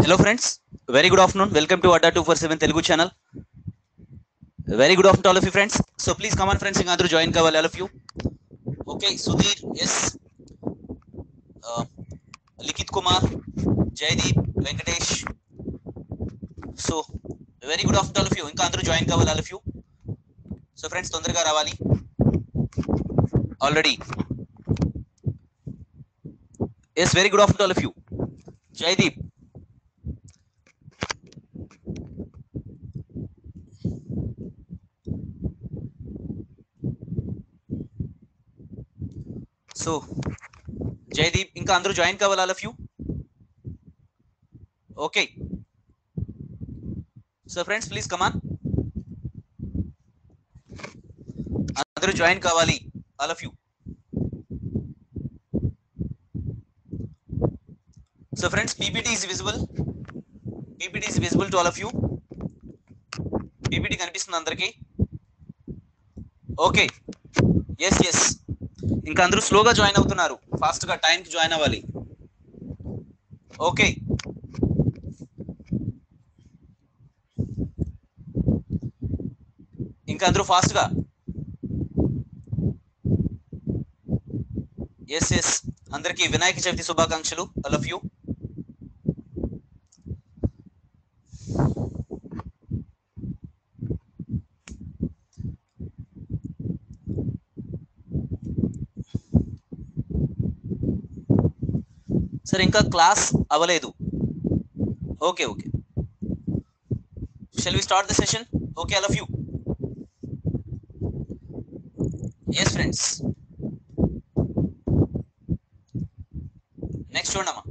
Hello friends, very good afternoon. Welcome to Adda 247 Telugu channel. Very good afternoon to all of you friends. So please come on friends, ingandru join kavali all of you. Okay, Sudhir, yes, uh, Likit Kumar, Jaydeep, Venkatesh. So very good afternoon to all of you. Inka andru join kavali all of you. So friends, తొందరగా రావాలి. Already. Yes, very good afternoon to all of you. Jaydeep. So Jaydeep, ఇంకా అందరూ join కావాలి all of you. Okay. So friends, please come on. అందరూ join కావాలి all of you. So friends, PPT is visible. PPT is visible to all of you. PPT కనిపిస్తుంది అందరికి. Okay, yes ఇంకా అందరూ స్లోగా జాయిన్ అవుతున్నారు, ఫాస్ట్ గా టైం కి జాయిన్ అవ్వాలి. ఓకే, ఇంకా అందరూ ఫాస్ట్ గా. ఎస్ అందరికి వినాయక చవితి శుభాకాంక్షలు ఆల్ ఆఫ్ యూ. సరే, ఇంకా క్లాస్ అవ్వలేదు. Okay, shall we start the session? Okay all of you. Yes friends, next చూడమ్మా.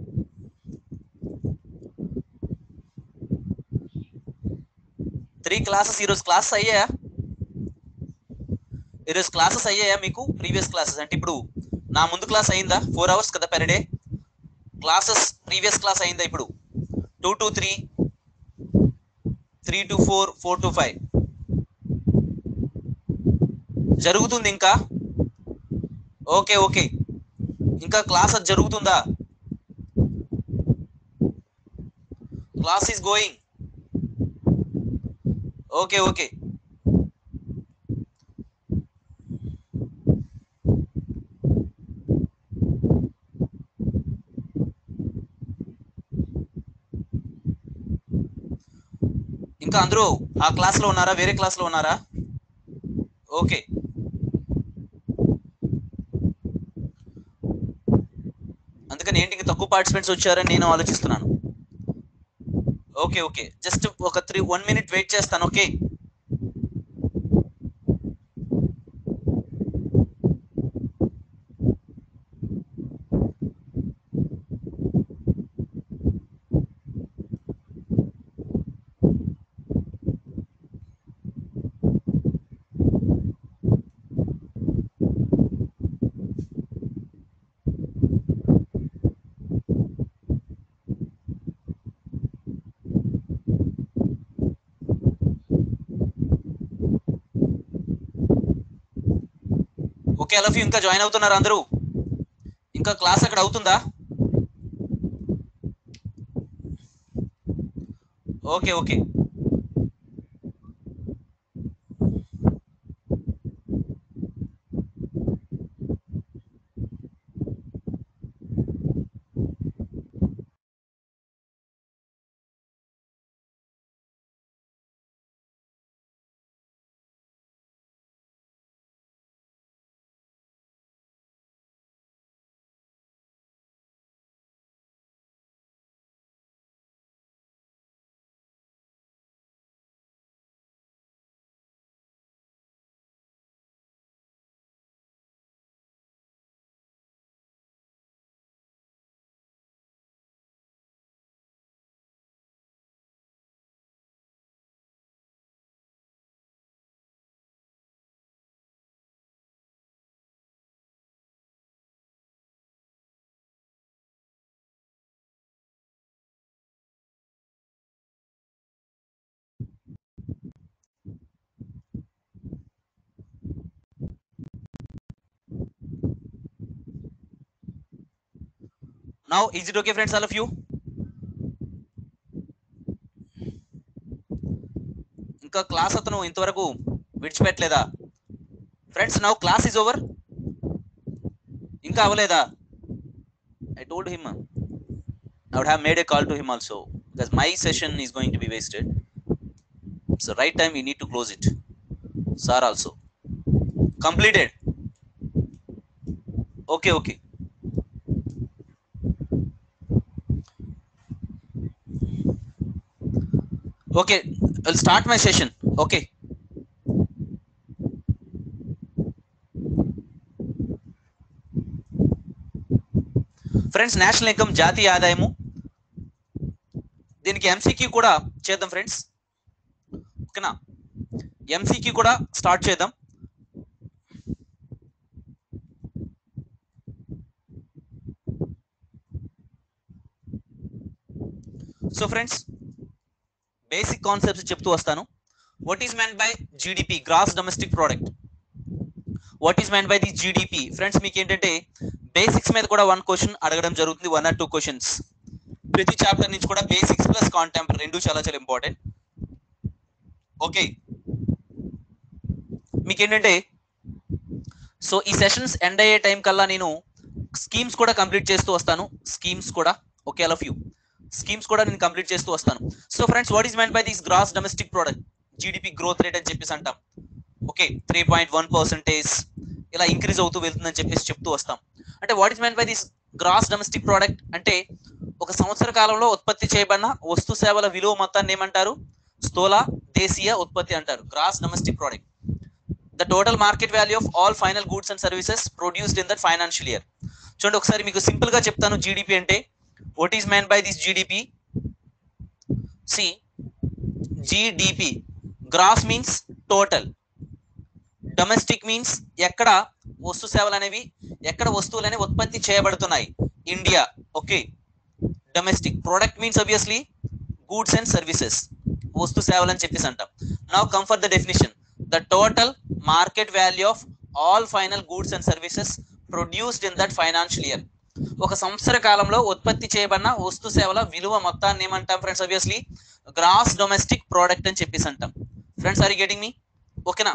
త్రీ క్లాసెస్ ఈరోజు క్లాసెస్ అయ్యాయా? ఈరోజు క్లాసెస్ అయ్యాయా మీకు? ప్రీవియస్ క్లాసెస్ అంటే ఇప్పుడు నా ముందు క్లాస్ అయిందా? 4 hours కదా per day classes. Previous class అయిందా? ఇప్పుడు 2 to 3, 3 to 4, 4 to 5 జరుగుతుంది ఇంకా. ఓకే, ఇంకా క్లాస్ అది జరుగుతుందా? Class is going. ఓకే, ఇంకా అందరూ ఆ క్లాస్ లో ఉన్నారా? వేరే క్లాస్ లో ఉన్నారా? ఓకే, అందుకని ఏంటి ఇంకా తక్కువ పార్టిసిపెంట్స్ వచ్చారని నేను ఆలోచిస్తున్నాను. ఓకే, జస్ట్ ఒక 1 minute వెయిట్ చేస్తాను. ఓకే, ఆల్ ఆఫ్ యూ ఇంకా జాయిన్ అవుతున్నారు అందరూ? ఇంకా క్లాస్ అక్కడ అవుతుందా? Okay okay. Now is it okay friends, all of you? ఇంకా క్లాస్ అతను ఇంతవరకు విడిచిపెట్టలేదా friends? Now class is over. ఇంకా అవ్వలేదా? I told him I would have made a call to him also, because my session is going to be wasted. So right time we need to close it. Sir also completed. Okay okay. Okay, I'll start my session. Okay. Friends, national income జాతీయ ఆదాయము, దీనికి MCQ కూడా చేద్దాం friends. ఓకేనా? MCQ కూడా start చేద్దాం. So friends, basic concepts చెప్తూ వస్తాను. What is meant by GDP, gross domestic product? What is meant by the GDP? Friends, మీకు ఏంటంటే బేసిక్స్ మీద కూడా 1 క్వశ్చన్ అడగడం జరుగుతుంది, 1 or 2 క్వశ్చన్స్ ప్రతి చాప్టర్ నుంచి కూడా. బేసిక్స్ ప్లస్ కాంటెంపరీ రెండు చాలా చాలా ఇంపార్టెంట్. ఓకే, మీకేంటంటే సో ఈ సెషన్స్ ఎండ్ అయ్యే టైం కల్లా నేను స్కీమ్స్ కూడా కంప్లీట్ చేస్తూ వస్తాను. స్కీమ్స్ కూడా okay, all of you schemes కూడా నేను కంప్లీట్ చేస్తూ వస్తాను. So friends, what is meant by this gross domestic product? GDP growth rate అని చెప్పేసి అంటాం. ఓకే, 3.1% ఇలా ఇంక్రీజ్ అవుతూ వెళ్తుందని చెప్పేసి చెప్తూ వస్తాం. అంటే what is meant by this gross domestic product అంటే ఒక సంవత్సర కాలంలో ఉత్పత్తి చేయబడిన వస్తు సేవల విలువ మొత్తాన్ని ఏమంటారు? స్థూల దేశీయ ఉత్పత్తి అంటారు, gross domestic product. The total market value of all final goods and services produced in that financial year. చూడండి ఒకసారి మీకు సింపుల్ గా చెప్తాను. జీడిపి అంటే what is meant by this GDP? See, GDP gross means total, domestic means ఎక్కడ వస్తు సేవలు అనేవి, ఎక్కడ వస్తువులు అనేవి ఉత్పత్తి చేయబడుతున్నాయి, India. Okay, domestic product means obviously goods and services, వస్తు సేవలు అని చెప్పేసి అంటాం. Now come for the definition. The total market value of all final goods and services produced in that financial year. ఒక సంవత్సర కాలంలో ఉత్పత్తి చేయబడిన వస్తు సేవల విలువ మొత్తాన్ని ఏమంటాం friends? Obviously gross domestic product అని చెప్పేసి అంటాం. Friends, are you getting me? ఓకేనా?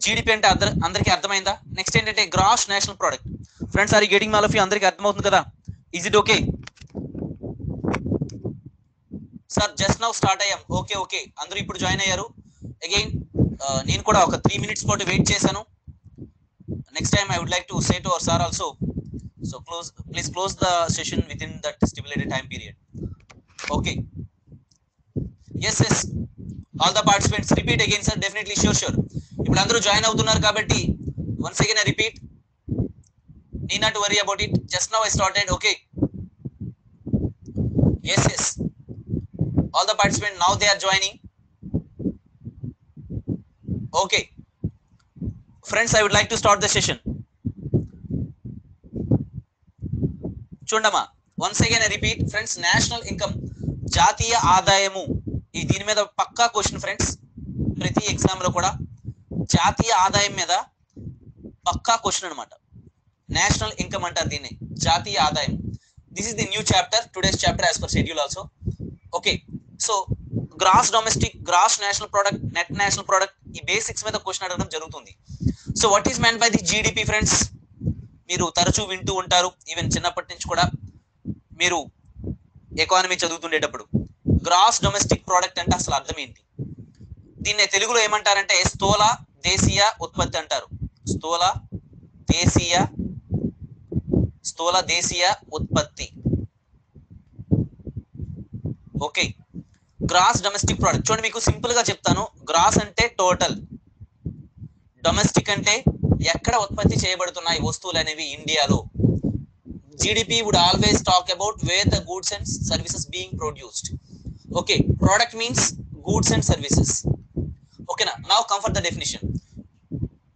జీడిపి అంటే అందరికీ అర్థమైందా? నెక్స్ట్ ఏంటంటే gross national product. Friends, are you getting all of you? అందరికీ అర్థమవుతుంది కదా? Is it okay? Sir just now start అయ్యాం. ఓకే ఓకే, అందరూ ఇప్పుడు జాయిన్ అయ్యారు. అగైన్ నేను కూడా ఒక 3 minutes పాటు వెయిట్ చేశాను. Next time I would like to say to our sir also, so please close the session within that stipulated time period. Okay, yes yes, all the participants repeat again sir. Definitely, sure. ఇప్పుడు అందరూ join అవుతున్నారు కాబట్టి once again I repeat, need not to worry about it. Just now I started. Okay, yes, all the participants now they are joining. Okay friends, I would like to start the session. చూడమ్మా, once again I repeat friends, national income జాతీయ ఆదాయము, ఈ దీని మీద పక్కా question friends. ప్రతి exam లో కూడా జాతీయ ఆదాయం మీద పక్కా క్వశ్చన్ అనమాట. నేషనల్ ఇన్కమ్ అంటారు దీన్ని, జాతీయ ఆదాయం. This is the new chapter, today's chapter as per schedule also. Okay, so gross domestic, gross national product, net national product, ఈ బేసిక్స్ మీద క్వశ్చన్ అడగడం జరుగుతుంది. So what is meant by the GDP friends? మీరు తరచూ వింటూ ఉంటారు, even చిన్నప్పటి నుంచి కూడా మీరు ఎకానమీ చదువుతుండేటప్పుడు. గ్రాస్ డొమెస్టిక్ ప్రోడక్ట్ అంటే అసలు అర్థం ఏంటి? దీన్ని తెలుగులో ఏమంటారంటే స్థూల దేశీయ ఉత్పత్తి అంటారు. స్థూల దేశీయ ఉత్పత్తి. ఓకే, గ్రాస్ డొమెస్టిక్ ప్రోడక్ట్ చూడండి, మీకు సింపుల్ గా చెప్తాను. గ్రాస్ అంటే టోటల్, డొమెస్టిక్ అంటే ఎక్కడ ఉత్పత్తి చేయబడుతున్నాయి వస్తువులు అనేవి ఇండియాలో. GDP would always talk about where the goods and services being produced. Okay, product means goods and services. ఓకేనా, now come for the definition.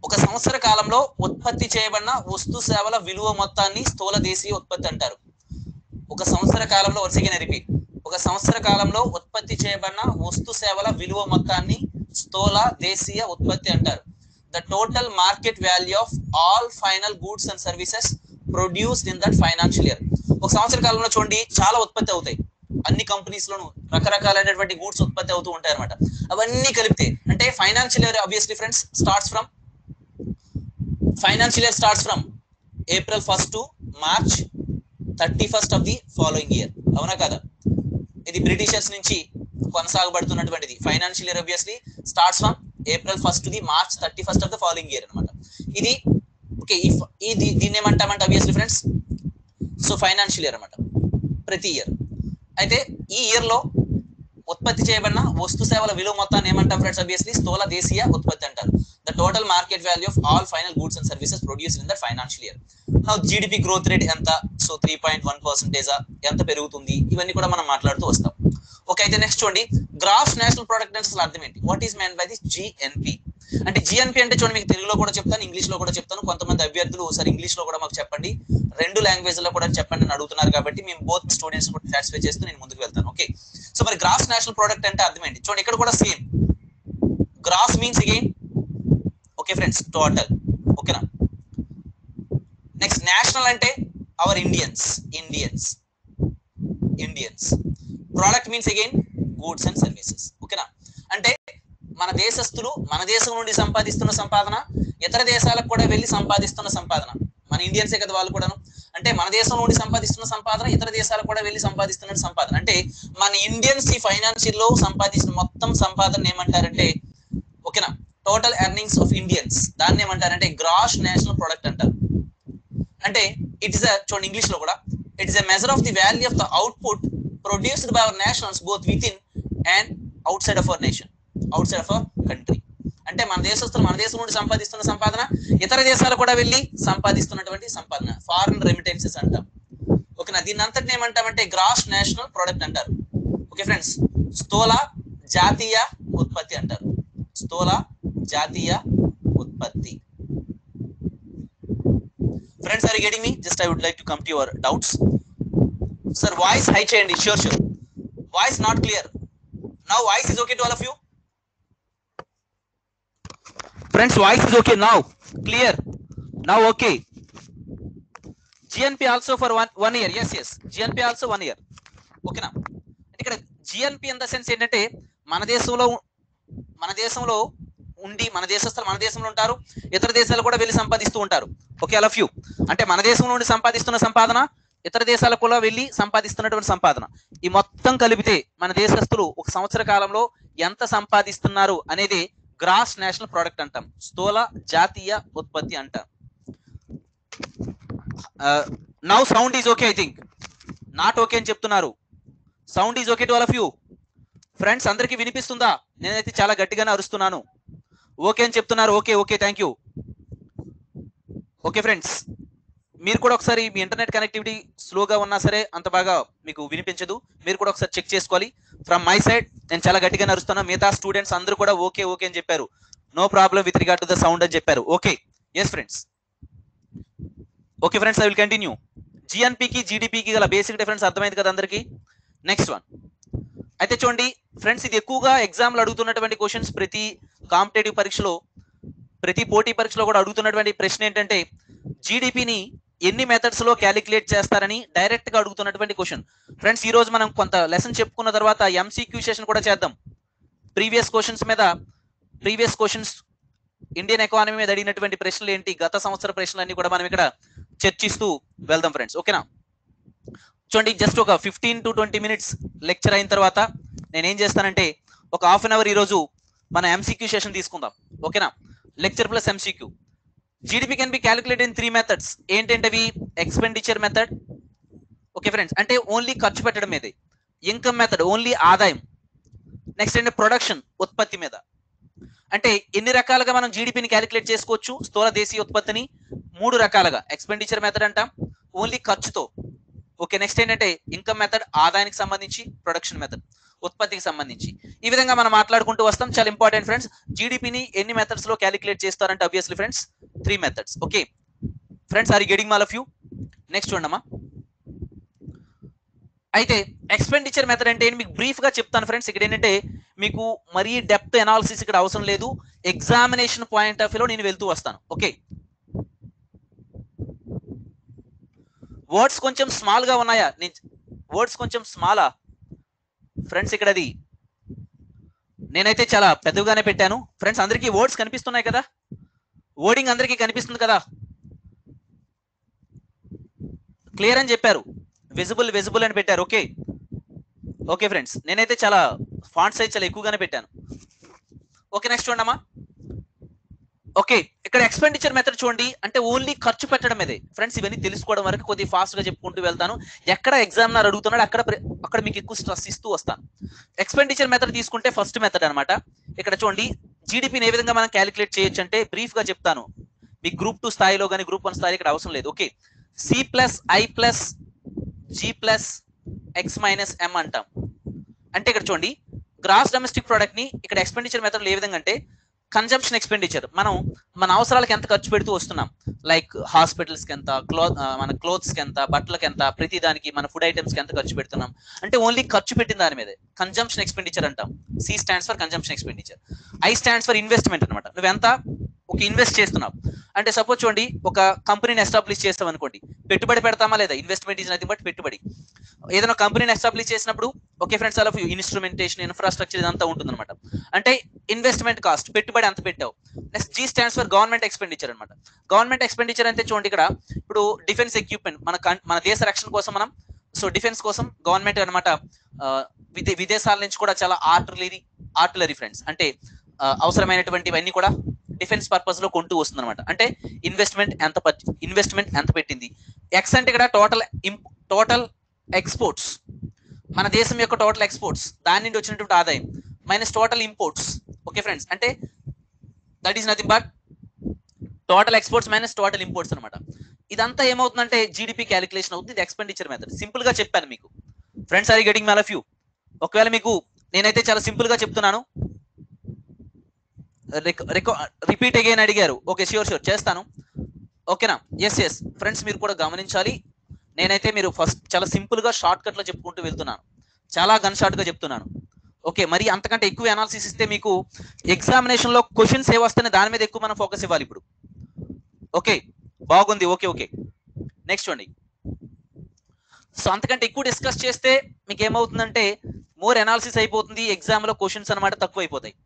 ఒక సంవత్సర కాలంలో ఉత్పత్తి చేయబడిన వస్తు సేవల విలువ మొత్తాన్ని స్థూల దేశీయ ఉత్పత్తి అంటారు. ఒక సంవత్సర కాలంలో, వన్స్ అగైన్ రిపీట్, ఒక సంవత్సర కాలంలో ఉత్పత్తి చేయబడిన వస్తు సేవల విలువ మొత్తాన్ని స్థూల దేశీయ ఉత్పత్తి అంటారు. The total market value of all final goods and services produced in that financial year. ఒక సంవత్సర కాలంలో చూడండి చాలా ఉత్పత్తి అవుతాయి, అన్ని కంపెనీస్ లోను రకరకాలైనటువంటి గూడ్స్ ఉత్పత్తి అవుతూ ఉంటాయి అనమాట. అవన్నీ కలిపితే అంటే financial year obviously friends starts from April 1st to March 31st of the following year. అవునా కదా? ఇది బ్రిటిషర్స్ నుంచి కొనసాగబడుతున్నటువంటిది. Financial year obviously starts from April 1st to the March 31st of the following year అనమాట. ఇది okay, దీన్ని ఏమంటామంటే obviously friends so financial year అనమాట, ప్రతి ఇయర్. అయితే ఈ ఇయర్ లో ఉత్పత్తి చేయబడిన వస్తు సేవల విలువ మొత్తాన్ని ఏమంటాం ఫ్రెండ్స్? ఆబ్వియస్లీ స్థూల దేశీయ ఉత్పత్తి అంటారు. The total market value of all final goods and services produced in the financial year. Now GDP growth rate ఎంత? సో 3.1% ఎంత పెరుగుతుంది? ఇవన్నీ కూడా మనం మాట్లాడుతూ వస్తాం. ఓకే, అయితే నెక్స్ట్ చూడండి, గ్రాస్ నేషనల్ ప్రోడక్ట్ అంటే అసలు అర్థం ఏంటి? What is main by this GNP? అంటే జిఎన్పి అంటే చూడండి, మీకు తెలుగులో కూడా చెప్తాను, ఇంగ్లీష్ లో కూడా చెప్తాను. కొంతమంది అభ్యర్థులు ఒకసారి ఇంగ్లీష్ లో కూడా మాకు చెప్పండి, రెండు లాంగ్వేజ్ లో కూడా చెప్పండి అని అడుగుతున్నారు, కాబట్టి మేము బోత్ స్టూడెంట్స్ కూడా సాటిస్ఫై చేస్తూ నేను ముందుకు వెళ్తాను. ఓకే, సో మరి గ్రాస్ నేషనల్ ప్రోడక్ట్ అంటే అర్థం ఏంటి? చూడండి, ఇక్కడ కూడా same. Gross means again okay friends total. ఓకేనా, నెక్స్ట్ నేషనల్ అంటే our Indians. Product means again goods and services. ఓకేనా, అంటే మన దేశస్తులు మన దేశం నుండి సంపాదిస్తున్న సంపాదన, ఇతర దేశాలకు కూడా వెళ్ళి సంపాదిస్తున్న సంపాదన. మన ఇండియన్సే కదా వాళ్ళు కూడాను. అంటే మన దేశం నుండి సంపాదిస్తున్న సంపాదన, ఇతర దేశాలకు కూడా వెళ్ళి సంపాదిస్తున్న సంపాదన. అంటే మన ఇండియన్స్ ఈ ఫైనాన్షియల్ లో సంపాదించిన మొత్తం సంపాదన ఏమంటారంటే ఓకేనా, టోటల్ ఎర్నింగ్స్ ఆఫ్ ఇండియన్స్, దాన్ని ఏమంటారంటే గ్రాస్ నేషనల్ ప్రొడక్ట్ అంటారు. అంటే ఇట్ ఇస్ చూడండి ఇంగ్లీష్ లో కూడా, it is a measure of the value of the output produced by our nationals both with in and out side of our nation, out side of our country. అంటే మన దేశస్తులు మన దేశం నుండి సంపాదిస్తున్న సంపాదన, ఇతర దేశాలు కూడా వెళ్ళి సంపాదిస్తున్నటువంటి సంపాదన, ఫారెన్ రెమిటెన్సెస్ అంటాం. ఓకేనా, దీన్ని అంతటిని ఏమంటామంటే గ్రాస్ నేషనల్ ప్రొడక్ట్ అంటారు. ఓకే ఫ్రెండ్స్, స్థూల జాతీయ ఉత్పత్తి అంటారు. స్థూల జాతీయ ఉత్పత్తి. Friends, are you getting me? Just I would like to come to your doubts. Sir, voice high cheyandi. Sure. Voice not clear. Now voice is okay to all of you. Friends, voice is okay now. Clear. Now okay. GNP also for one year. Yes. GNP also 1 year. Okay na. ఇక్కడ GNP in the sense ఏంటంటే మన దేశంలో ఉండి మన దేశస్తులు మన దేశంలో ఉంటారు, ఇతర దేశాలు కూడా వెళ్ళి సంపాదిస్తూ ఉంటారు. Okay, all of you. అంటే మన దేశం నుండి సంపాదిస్తున్న సంపాదన, ఇతర దేశాలకు కూడా వెళ్ళి సంపాదిస్తున్నటువంటి సంపాదన, ఈ మొత్తం కలిపితే మన దేశస్తులు ఒక సంవత్సర కాలంలో ఎంత సంపాదిస్తున్నారు అనేది గ్రాస్ నేషనల్ ప్రోడక్ట్ అంటాం, స్థూల జాతీయ ఉత్పత్తి అంటాం. Now sound is okay, I think not okay అని చెప్తున్నారు. Sound is okay to all of you. Friends, అందరికీ వినిపిస్తుందా? నేనైతే చాలా గట్టిగానే అరుస్తున్నాను. ఓకే అని చెప్తున్నారు. Okay, thank you. Okay friends, మీరు కూడా ఒకసారి మీ ఇంటర్నెట్ కనెక్టివిటీ స్లోగా ఉన్నా సరే అంత బాగా మీకు వినిపించదు, మీరు కూడా ఒకసారి చెక్ చేసుకోవాలి. ఫ్రమ్ మై సైడ్ నేను చాలా గట్టిగానే అరుస్తున్నాను. మిగతా స్టూడెంట్స్ అందరూ కూడా ఓకే అని చెప్పారు. No problem with regard to the sound అని చెప్పారు. Okay, yes friends. Okay friends, I will continue. జిఎన్పికి జీడిపికి గల బేసిక్ డిఫరెన్స్ అర్థమైంది కదా అందరికీ? నెక్స్ట్ వన్ అయితే చూడండి ఫ్రెండ్స్, ఇది ఎక్కువగా ఎగ్జామ్లు అడుగుతున్నటువంటి క్వశ్చన్స్. ప్రతి కాంపిటేటివ్ పరీక్షలో, ప్రతి పోటీ పరీక్షలో కూడా అడుగుతున్నటువంటి ప్రశ్న ఏంటంటే జీడిపిని ఎన్ని మెథడ్స్ లో క్యాలిక్యులేట్ చేస్తారని డైరెక్ట్ గా అడుగుతున్నటువంటి క్వశ్చన్. ఫ్రెండ్స్, ఈ రోజు మనం కొంత లెసన్ చెప్పుకున్న తర్వాత ఎంసీక్యూ సెషన్ కూడా చేద్దాం. ప్రీవియస్ క్వశ్చన్స్ ఇండియన్ ఎకానమీ మీద అడిగినటువంటి ప్రశ్నలు ఏంటి, గత సంవత్సర ప్రశ్నలన్నీ కూడా మనం ఇక్కడ చర్చిస్తూ వెళ్దాం ఫ్రెండ్స్. ఓకేనా? చూడండి, జస్ట్ ఒక 15 to 20 minutes లెక్చర్ అయిన తర్వాత నేనేం చేస్తానంటే ఒక హాఫ్ అన్ అవర్ ఈరోజు మన ఎంసీక్యూ సెషన్ తీసుకుందాం. ఓకేనా? Lecture plus MCQ. GDP can be calculated in 3 methods. ఏంటంటవి? ఎక్స్పెండిచర్ మెథడ్, ఓకే ఫ్రెండ్స్, అంటే ఓన్లీ ఖర్చు పెట్టడం మీదే. ఇన్కమ్ మెథడ్, ఓన్లీ ఆదాయం. నెక్స్ట్ అంటే ప్రొడక్షన్, ఉత్పత్తి మీద. అంటే ఎన్ని రకాలుగా మనం జీడిపిని క్యాలిక్యులేట్ చేసుకోవచ్చు? స్థూల దేశీయ ఉత్పత్తిని 3 రకాలుగా. ఎక్స్పెండిచర్ మెథడ్ అంటాం, ఓన్లీ ఖర్చుతో. ఓకే, నెక్స్ట్ ఏంటంటే ఇన్కమ్ మెథడ్, ఆదాయానికి సంబంధించి. ప్రొడక్షన్ మెథడ్, ఉత్పత్తికి సంబంధించి. ఈ విధంగా మనం మాట్లాడుకుంటూ వస్తాం. చాలా ఇంపార్టెంట్ ఫ్రెండ్స్. జీడిపిని ఎన్ని మెథడ్స్ లో క్యాలిక్యులేట్ చేస్తారంటే obviously friends 3 methods. Okay friends, are you getting all of you? Next చూడమ్మా. అయితే ఎక్స్పెండిచర్ మెథడ్ అంటే మీకు బ్రీఫ్ గా చెప్తాను ఫ్రెండ్స్. ఇక్కడ ఏంటంటే మీకు మరీ డెప్త్ ఎనాలిసిస్ ఇక్కడ అవసరం లేదు. ఎగ్జామినేషన్ పాయింట్ ఆఫ్ వ్యూలో నేను వెళ్తూ వస్తాను. ఓకే, వర్డ్స్ కొంచెం స్మాల్ గా ఉన్నాయా? వర్డ్స్ కొంచెం స్మాలా ఫ్రెండ్స్? ఇక్కడ అది నేనైతే చాలా పెద్దగానే పెట్టాను ఫ్రెండ్స్. అందరికీ వర్డ్స్ కనిపిస్తున్నాయి కదా? వర్డింగ్ అందరికీ కనిపిస్తుంది కదా? క్లియర్ అని చెప్పారు. విజిబుల్ అని పెట్టారు. ఓకే ఓకే ఫ్రెండ్స్, నేనైతే చాలా ఫాంట్ సైజ్ చాలా ఎక్కువగానే పెట్టాను. ఓకే, నెక్స్ట్ చూడమ్మా. ఓకే, ఇక్కడ ఎక్స్పెండిచర్ మెథడ్ చూడండి, అంటే ఓన్లీ ఖర్చు పెట్టడం ఇదే ఫ్రెండ్స్. ఇవన్నీ తెలుసుకోవడం వరకు కొద్దిగా ఫాస్ట్ గా చెప్పుకుంటూ వెళ్తాను. ఎక్కడ ఎగ్జామినర్ అడుగుతున్నాడు అక్కడ మీకు ఎక్కువ స్ట్రెస్ ఇస్తూ వస్తాను. ఎక్స్పెండిచర్ మెథడ్ తీసుకుంటే ఫస్ట్ మెథడ్ అనమాట. ఇక్కడ చూడండి, జీడిపిని ఏ విధంగా మనం క్యాలిక్యులేట్ చేయొచ్చు అంటే బ్రీఫ్ గా చెప్తాను. మీ గ్రూప్ 2 స్థాయిలో కానీ గ్రూప్ 1 స్థాయిలో ఇక్కడ అవసరం లేదు. ఓకే, C+I+G+X-M అంటాం. అంటే ఇక్కడ చూడండి, గ్రాస్ డొమెస్టిక్ ప్రోడక్ట్ ని ఇక్కడ ఎక్స్పెండిచర్ మెథడ్ ఏ విధంగా అంటే కన్జంప్షన్ ఎక్స్పెండిచర్, మనం మన అవసరాలకు ఎంత ఖర్చు పెడుతూ వస్తున్నాం. లైక్ హాస్పిటల్స్ కి ఎంత, మన క్లోత్స్ కి ఎంత, బట్టలకి ఎంత, ప్రతి దానికి మన ఫుడ్ ఐటమ్స్ కి ఎంత ఖర్చు పెడుతున్నాం అంటే ఓన్లీ ఖర్చు పెట్టిన దాని మీదే కన్జంప్షన్ ఎక్స్పెండిచర్ అంటాం. C stands for consumption expenditure. I stands for investment అనమాట. నువ్వెంత ఒక ఇన్వెస్ట్ చేస్తున్నావు అంటే, సపోజ్ చూడండి, ఒక కంపెనీని ఎస్టాబ్లిష్ చేస్తాం అనుకోండి, పెట్టుబడి పెడతామా లేదా? ఇన్వెస్ట్మెంట్ ఈజ్ నథింగ్ బట్ పెట్టుబడి. ఏదైనా కంపెనీని ఎస్టాబ్లిష్ చేసినప్పుడు okay friends, all of instrumentation, infrastructure ఇదంతా ఉంటుంది అనమాట. అంటే ఇన్వెస్ట్మెంట్ కాస్ట్, పెట్టుబడి అంత పెట్టావు. Next G stands for government expenditure అనమాట. గవర్నమెంట్ ఎక్స్పెండిచర్ అంటే చూడండి, ఇక్కడ ఇప్పుడు డిఫెన్స్ ఎక్విప్మెంట్, మన దేశ రక్షణ కోసం మనం, సో డిఫెన్స్ కోసం గవర్నమెంట్ అనమాట విదేశాల నుంచి కూడా చాలా ఆర్టిలరీ ఫ్రెండ్స్, అంటే అవసరమైనటువంటివన్నీ కూడా డిఫెన్స్ పర్పస్ లో కొంటూ వస్తుంది అనమాట. అంటే ఇన్వెస్ట్మెంట్ ఎంత పెట్టింది. ఎక్స్ అంటే ఇక్కడ టోటల్ ఎక్స్పోర్ట్స్, మన దేశం యొక్క టోటల్ ఎక్స్పోర్ట్స్, దాని నుండి వచ్చినటువంటి ఆదాయం minus total imports. Okay friends, అంటే that is nothing but total exports minus total imports అనమాట. ఇదంతా ఏమవుతుందంటే జీడిపి క్యాలిక్యులేషన్ అవుతుంది. ఇది ఎక్స్పెండిచర్ మెథడ్. సింపుల్ గా చెప్పాను మీకు friends. Are you getting all of you? ఒకవేళ మీకు నేనైతే చాలా సింపుల్ గా చెప్తున్నాను, రిపీట్ అగైన్ అడిగారు. ఓకే, ష్యూర్ చేస్తాను. ఓకేనా? ఎస్ ఫ్రెండ్స్, మీరు కూడా గమనించాలి. నేనైతే మీరు ఫస్ట్ చాలా సింపుల్ గా షార్ట్ కట్ లో చెప్పుకుంటూ వెళ్తున్నాను, చాలా గన్ షార్ట్ గా చెప్తున్నాను. ఓకే, మరి అంతకంటే ఎక్కువ అనాలిసిస్ ఇస్తే మీకు ఎగ్జామినేషన్ లో క్వశ్చన్స్ ఏ వస్తాయో దాని మీద ఎక్కువ మనం ఫోకస్ ఇవ్వాలి ఇప్పుడు. ఓకే, బాగుంది. ఓకే నెక్స్ట్ చూడండి. సో అంతకంటే ఎక్కువ డిస్కస్ చేస్తే మీకు ఏమవుతుందంటే మోర్ అనాలిసిస్ అయిపోతుంది, ఎగ్జామ్ లో క్వశ్చన్స్ అనమాట తక్కువ అయిపోతాయి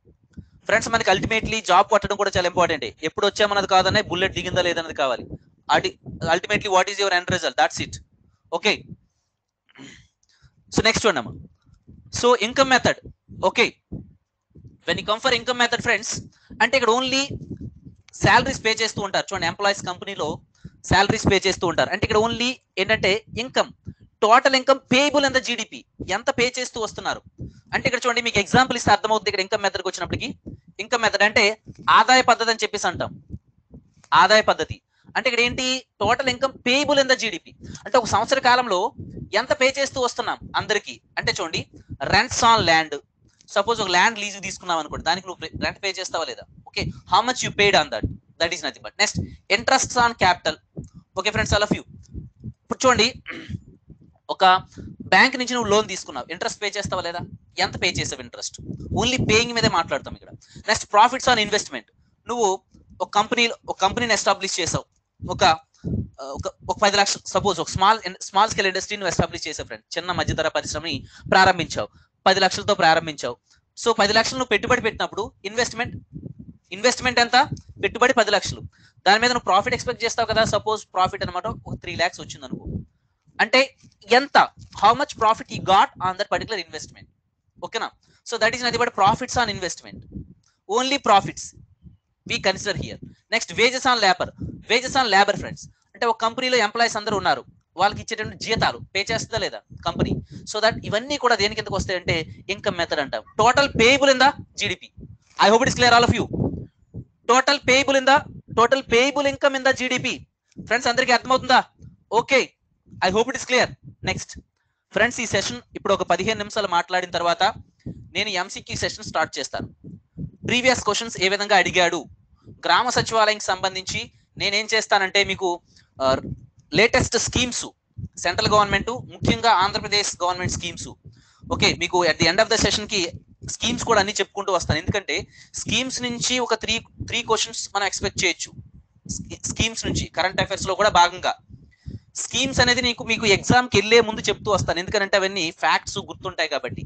ఫ్రెండ్స్. మనకి అల్టిమేట్లీ జాబ్ కొట్టడం కూడా చాలా ఇంపార్టెంట్. ఎప్పుడు వచ్చామన్నది కాదనే, బుల్లెట్ దిగిందా లేదన్నది కావాలి. Ultimately what is your end result, that's it. Okay, so next చూడమ్మా. So income method. Okay, when you come for income method friends, అంటే ఇక్కడ ఓన్లీ శాలరీస్ పే చేస్తూ ఉంటారు. చూడండి, ఎంప్లాయీస్ కంపెనీలో శాలరీస్ పే చేస్తూ ఉంటారు. అంటే ఇక్కడ ఓన్లీ ఏంటంటే ఇన్కమ్, టోటల్ ఇన్కమ్ పేయబుల్ ఎంత జీడిపి, ఎంత పే చేస్తూ వస్తున్నారు. అంటే ఇక్కడ చూడండి, మీకు ఎగ్జాంపుల్ ఇస్తే అర్థమవుతుంది. ఇక్కడ ఇన్కమ్ మెథడ్కి వచ్చినప్పటికి, ఇన్కమ్ మెథడ్ అంటే ఆదాయ పద్ధతి అని చెప్పేసి అంటాం. ఆదాయ పద్ధతి అంటే ఇక్కడ ఏంటి, టోటల్ ఇన్కమ్ పేయబుల్ ఎంత జీడిపి, అంటే ఒక సంవత్సర కాలంలో ఎంత పే చేస్తూ వస్తున్నాం అందరికి. అంటే చూడండి, రెంట్స్ ఆన్ ల్యాండ్, సపోజ్ ఒక ల్యాండ్ లీజ్ తీసుకున్నాం అనుకోండి, దానికి నువ్వు రెంట్ పే చేస్తావా లేదా? Okay, how much you paid on that is nothing but. Next interest on capital. Okay friends, all of you. ఇప్పుడు చూడండి, ఒక బ్యాంక్ నుంచి నువ్వు లోన్ తీసుకున్నావు, ఇంట్రెస్ట్ పే చేస్తావా లేదా? ఎంత పే చేసావు ఇంట్రెస్ట్? ఓన్లీ పేయింగ్ మీదే మాట్లాడతాం ఇక్కడ. Next profits on investment. నువ్వు ఒక కంపెనీని ఎస్టాబ్లిష్ చేసావు, ఒక 10 లక్షలు, సపోజ్ ఒక స్మాల్ స్కేల్ ఇండస్ట్రీ నువ్వు ఎస్టాబ్లిష్ చేసావు ఫ్రెండ్, చిన్న మధ్యధర పరిశ్రమని ప్రారంభించావు, 10 లక్షలతో ప్రారంభించావు. సో 10 లక్షలు నువ్వు పెట్టుబడి పెట్టినప్పుడు ఇన్వెస్ట్మెంట్ ఎంత, పెట్టుబడి 10 లక్షలు, దాని మీద నువ్వు ప్రాఫిట్ ఎక్స్పెక్ట్ చేస్తావు కదా. సపోజ్ ప్రాఫిట్ అనమాట ఒక 3 lakhs వచ్చింది అనుకో, అంటే ఎంత, how much profit you got on that particular investment. ఓకేనా. So that is nothing but profits on investment, only profits we consider here. Next wages on labour friends, అంటే ఒక కంపెనీలో ఎంప్లాయీస్ అందరూ ఉన్నారు, వాళ్ళకి ఇచ్చేటువంటి జీతాలు పే చేస్తుందా లేదా కంపెనీ. సో దట్ ఇవన్నీ కూడా దేని కిందకి వస్తాయంటే ఇన్కమ్ మెథడ్ అంటాం. Total payable in the GDP. I hope it's clear all of you. Total payable income in the GDP. Friends అందరికీ అర్థమవుతుందా? Okay, I hope it is clear. Next friends, ఈ session ఇప్పుడు ఒక 15 నిమిషాలు మాట్లాడిన తర్వాత నేను ఎంసీక్యూ సెషన్ స్టార్ట్ చేస్తాను. ప్రీవియస్ క్వశ్చన్స్ ఏ విధంగా అడిగాడు, గ్రామ సచివాలయంకి సంబంధించి నేనేం చేస్తానంటే మీకు లేటెస్ట్ స్కీమ్స్, సెంట్రల్ గవర్నమెంట్ ముఖ్యంగా ఆంధ్రప్రదేశ్ గవర్నమెంట్ స్కీమ్స్, ఓకే, మీకు at the end of the session కి స్కీమ్స్ కూడా అన్ని చెప్పుకుంటూ వస్తాను. ఎందుకంటే స్కీమ్స్ నుంచి ఒక త్రీ క్వశ్చన్స్ మనం ఎక్స్పెక్ట్ చేయొచ్చు. స్కీమ్స్ నుంచి కరెంట్ అఫైర్స్ లో కూడా భాగంగా స్కీమ్స్ అనేది మీకు ఎగ్జామ్కి వెళ్ళే ముందు చెప్తూ వస్తాను, ఎందుకంటే అవన్నీ ఫ్యాక్ట్స్ గుర్తుంటాయి కాబట్టి.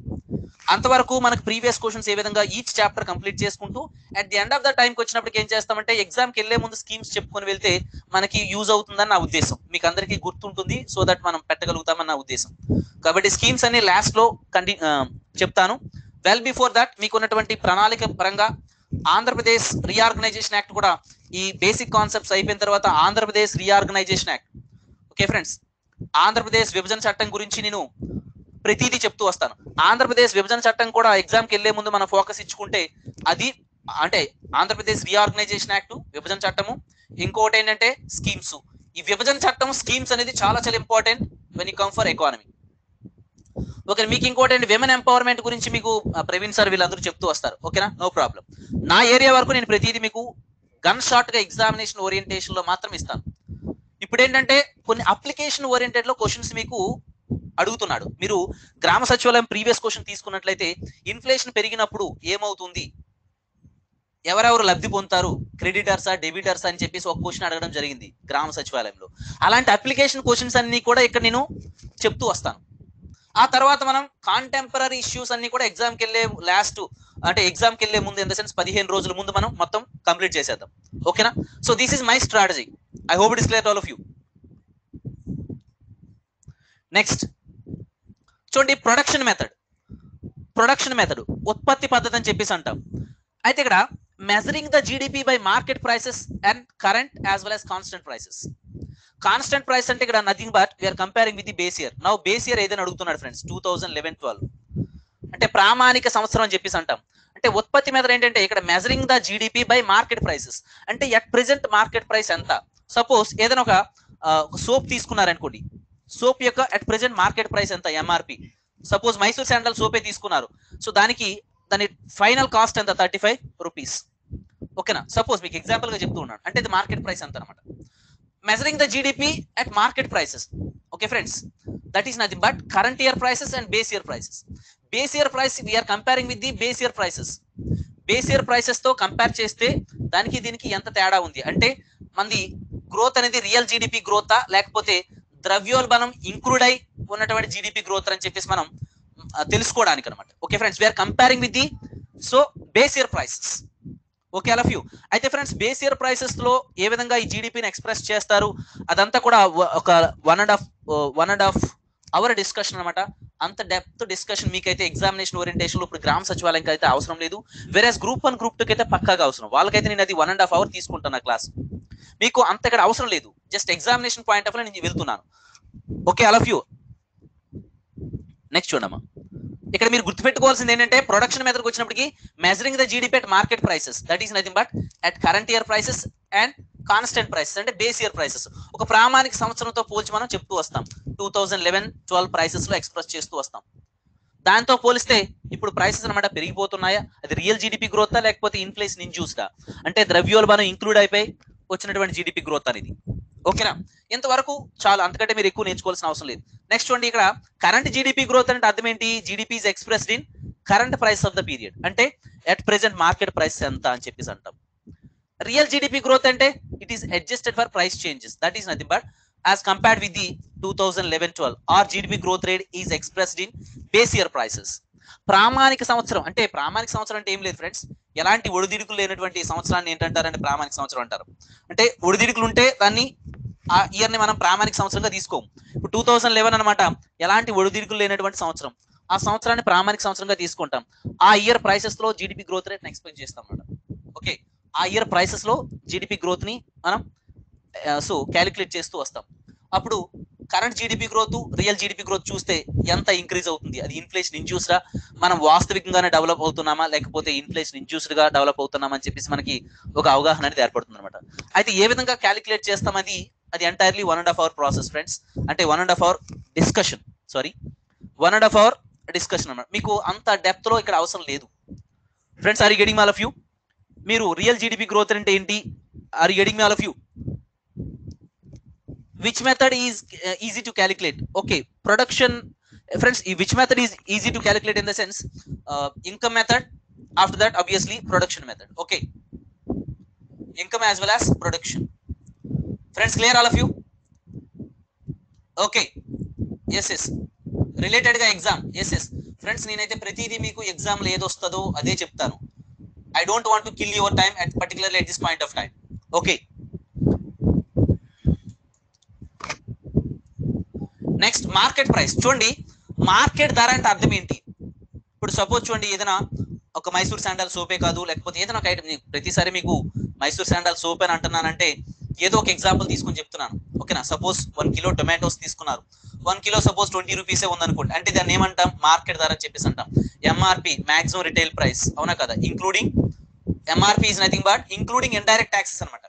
అంతవరకు మనకు ప్రీవియస్ క్వశ్చన్స్ ఏ విధంగా ఈచ్ చాప్టర్ కంప్లీట్ చేసుకుంటూ at the end of the టైంకి వచ్చినప్పటికి ఏం చేస్తామంటే ఎగ్జామ్కి వెళ్ళే ముందు స్కీమ్స్ చెప్పుకొని వెళ్తే మనకి యూజ్ అవుతుందని నా ఉద్దేశం, మీకు అందరికీ గుర్తుంటుంది, సో దట్ మనం పెట్టగలుగుతామని నా ఉద్దేశం. కాబట్టి స్కీమ్స్ అన్ని లాస్ట్ లో చెప్తాను. వెల్ బిఫోర్ దట్ మీకు ఉన్నటువంటి ప్రణాళిక పరంగా ఆంధ్రప్రదేశ్ రీఆర్గనైజేషన్ యాక్ట్ కూడా, ఈ బేసిక్ కాన్సెప్ట్స్ అయిపోయిన తర్వాత Andhra Pradesh reorganisation act, okay friends, Andhra Pradesh విభజన చట్టం గురించి నేను ప్రతిదీ చెప్తూ వస్తాను. ఆంధ్రప్రదేశ్ విభజన చట్టం కూడా ఎగ్జామ్కి వెళ్లే ముందు మనం ఫోకస్ ఇచ్చుకుంటే అది అంటే ఆంధ్రప్రదేశ్ రీఆర్గనైజేషన్ యాక్ట్, విభజన చట్టము, ఇంకోటి ఏంటంటే స్కీమ్స్. ఈ విభజన చట్టం స్కీమ్స్ అనేది చాలా చాలా important when you come for economy. Okay, మీకు ఇంకోటి ఏంటి, విమెన్ ఎంపవర్మెంట్ గురించి మీకు ప్రవీణ్ సార్ వీళ్ళందరూ చెప్తూ వస్తారు. ఓకేనా, నో ప్రాబ్లం. నా ఏరియా వరకు నేను ప్రతిదీ మీకు గన్ షార్ట్ గా ఎగ్జామినేషన్ ఓరియంటేషన్ లో మాత్రం ఇస్తాను. ఇప్పుడు ఏంటంటే కొన్ని అప్లికేషన్ ఓరియంటెడ్ లో క్వశ్చన్స్ మీకు అడుగుతున్నాడు. మీరు గ్రామ సచివాలయం ప్రీవియస్ క్వశ్చన్ తీసుకున్నట్లయితే ఇన్ఫ్లేషన్ పెరిగినప్పుడు ఏమవుతుంది, ఎవరెవరు లబ్ధి పొందుతారు, క్రెడిటర్సా డెబిటర్సా అని చెప్పేసి ఒక క్వశ్చన్ అడగడం జరిగింది గ్రామ సచివాలయంలో. అలాంటి అప్లికేషన్ క్వశ్చన్స్ అన్ని కూడా ఇక్కడ నేను చెప్తూ వస్తాను. ఆ తర్వాత మనం కాంటెంపరీ ఇష్యూస్ అన్ని కూడా ఎగ్జామ్కి వెళ్ళే ముందు ఇన్ ద సెన్స్ 15 రోజుల ముందు మనం మొత్తం కంప్లీట్ చేసేద్దాం. ఓకేనా. So this is my strategy. I hope it is clear all of you. Next చూడండి, ప్రొడక్షన్ మెథడ్ ఉత్పత్తి పద్ధతి అని చెప్పేసి అంటాం. అయితే ఇక్కడ measuring the GDP by market prices and current as well as constant prices. Constant price అంటే ఇక్కడ nothing but we are comparing with the base year. Now base year ఏదైనా అడుగుతున్నాడు ఫ్రెండ్స్, 2011-12 అంటే ప్రామాణిక సంవత్సరం అని చెప్పేసి అంటాం. అంటే ఉత్పత్తి మెథడ్ ఏంటంటే ఇక్కడ measuring the GDP by market prices, అంటే ఎట్ ప్రెసెంట్ మార్కెట్ ప్రైస్ ఎంత. సపోజ్ ఏదైనా ఒక సోప్ తీసుకున్నారనుకోండి, సోప్ యొక్క అట్ ప్రెసెంట్ మార్కెట్ ప్రైస్ ఎంత, ఎంఆర్పి. సపోజ్ మైసూర్ శాండల్ సోపే తీసుకున్నారు, సో దాని ఫైనల్ కాస్ట్ ఎంత, 35 రూపీస్. ఓకేనా, సపోజ్ మీకు ఎగ్జాంపుల్ గా చెప్తూ ఉన్నాను, అంటే ఇది మార్కెట్ ప్రైస్ ఎంత అనమాట. Measuring the GDP at market prices. Okay friends, that is nothing but current year prices and base year prices. Base year price we are comparing with the base year prices. Base year prices తో compare చేస్తే దానికి దీనికి ఎంత తేడా ఉంది అంటే మనది growth అనేది రియల్ జీడిపి గ్రోతా లేకపోతే ద్రవ్యోల్బణం ఇంక్లూడ్ అయి ఉన్నటువంటి జీడిపి గ్రోత్ అని చెప్పేసి మనం తెలుసుకోవడానికి అనమాట. Okay friends, we are comparing with the so base year prices. Okay all of you. అయితే ఫ్రెండ్స్, బేస్ ఇయర్ ప్రైసెస్ లో ఏ విధంగా ఈ జీడిపిని ఎక్స్ప్రెస్ చేస్తారు అదంతా కూడా ఒక one and half hour discussion అనమాట. అంత డెప్త్ డిస్కషన్ మీకైతే ఎగ్జామినేషన్ ఓరియంటేషన్ లో ఇప్పుడు గ్రామ సచివాలయంకి అయితే అవసరం లేదు. వేరేస్ గ్రూప్ 1 గ్రూప్ 2 కి అయితే పక్కాగా అవసరం. వాళ్ళకైతే నేను అది 1.5 అవర్ తీసుకుంటాను క్లాస్. మీకు అంత ఇక్కడ అవసరం లేదు, జస్ట్ ఎగ్జామినేషన్ పాయింట్ ఆఫ్ లో నేను వెళ్తున్నాను. Okay all of you. Next చూడమ్మా, ఇక్కడ మీరు గుర్తుపెట్టుకోవాల్సింది ఏంటంటే ప్రొడక్షన్ మెథడ్కి వచ్చినప్పటికి measuring the GDP at market prices, that is nothing but at current year prices and constant prices అంటే బేస్ ఇయర్ ప్రైసెస్. ఒక ప్రామాణిక సంవత్సరంతో పోల్చి మనం చెప్తూ వస్తాం. 2011-12 ప్రైసెస్ లో ఎక్స్ప్రెస్ చేస్తూ వస్తాం. దాంతో పోలిస్తే ఇప్పుడు ప్రైసెస్ అనమాట పెరిగిపోతున్నాయా, అది రియల్ జీడిపి గ్రోత్ లేకపోతే ఇన్ఫ్లేషన్ ఇండ్యూస్డా, అంటే ద్రవ్యోల్బణం ఇంక్లూడ్ అయిపోయి వచ్చినటువంటి జీడిపి గ్రోత్ అనేది. ఓకేనా, ఇంతవరకు చాలా, అంతకంటే మీరు ఎక్కువ నేర్చుకోవాల్సిన అవసరం లేదు. నెక్స్ట్ చూడండి, ఇక్కడ కరెంట్ జీడిపి గ్రోత్ అంటే అర్థం ఏంటి, GDP is expressed in current price of the period, అంటే ఎట్ ప్రెసెంట్ మార్కెట్ ప్రైస్ ఎంత అని చెప్పేసి అంటాం. రియల్ జీడిపి గ్రోత్ అంటే it is adjusted for price changes, that is nothing but as compared with the 2011-12 our GDP growth rate is expressed in base year prices. ప్రామాణిక సంవత్సరం అంటే ఏం లేదు ఫ్రెండ్స్, ఎలాంటి ఒడిదిడుకులు లేనటువంటి సంవత్సరాన్ని ఏంటంటారంటే ప్రామాణిక సంవత్సరం అంటారు. అంటే ఒడిదిడుకులు ఉంటే దాన్ని ఆ ఇయర్ ని మనం ప్రామాణిక సంవత్సరంగా తీసుకోము. ఇప్పుడు 2011 అనమాట, ఎలాంటి ఒడిదిడుకులు లేనటువంటి సంవత్సరం, ఆ సంవత్సరాన్ని ప్రామాణిక సంవత్సరంగా తీసుకుంటాం. ఆ ఇయర్ ప్రైసెస్ లో జీడిపి గ్రోత్ రేట్ ఎక్స్పెక్ట్ చేస్తాం అన్నమాట. ఓకే, ఆ ఇయర్ ప్రైసెస్ లో జీడిపి గ్రోత్ ని మనం క్యాలిక్యులేట్ చేస్తూ వస్తాం. అప్పుడు current GDP growth, real GDP growth చూస్తే ఎంత ఇంక్రీజ్ అవుతుంది, అది ఇన్ఫ్లేషన్ ఇండ్యూస్డా, మనం వాస్తవికంగానే డెవలప్ అవుతున్నామా లేకపోతే ఇన్ఫ్లేషన్ ఇండ్యూస్డ్ గా డెవలప్ అవుతున్నామా అని చెప్పేసి మనకి ఒక అవగాహన అనేది ఏర్పడుతుంది అనమాట. అయితే ఏ విధంగా క్యాలిక్యులేట్ చేస్తాం అది ఎంటైర్లీ 1.5 hour ప్రాసెస్ ఫ్రెండ్స్. అంటే 1.5 hour డిస్కషన్, 1.5 hour డిస్కషన్ అన్నమాట. మీకు అంత డెప్త్ లో ఇక్కడ అవసరం లేదు friends. Are you getting all of you? మీరు రియల్ జీడిపి గ్రోత్ అంటే ఏంటి, are you getting all of you? Which method is easy to calculate? Okay, production, friends, which method is easy to calculate in the sense income method, after that obviously production method. Okay, income as well as production. Friends, clear all of you? Okay, yes, related ga exam, yes. Friends, నేనైతే ప్రతిదీ మీకు exam లో ఏదొస్తుందో అదే చెప్తాను. I don't want to kill your time particularly at this point of time. Okay, next market price. చూడండి, market ధర అంటే అర్థం ఏంటి? ఇప్పుడు సపోజ్ చూడండి, ఏదైనా ఒక మైసూర్ శాండల్ సోపే కాదు, లేకపోతే ఏదైనా ఒక ఐటమ్, ప్రతిసారి మీకు మైసూర్ శాండల్ సోప్ అని అంటున్నానంటే ఏదో ఒక ఎగ్జాంపుల్ తీసుకొని చెప్తున్నాను. ఓకేనా? సపోజ్ 1 kilo టొమాటోస్ తీసుకున్నారు, 1 kilo సపోజ్ 20 rupees ఉందనుకోండి, అంటే దాన్ని ఏమంటాం? మార్కెట్ ధర అని చెప్పేసి అంటాం. ఎంఆర్పి, మాక్సిమం రిటైల్ ప్రైస్, అవునా కదా? Including MRP is nothing but including indirect taxes అనమాట.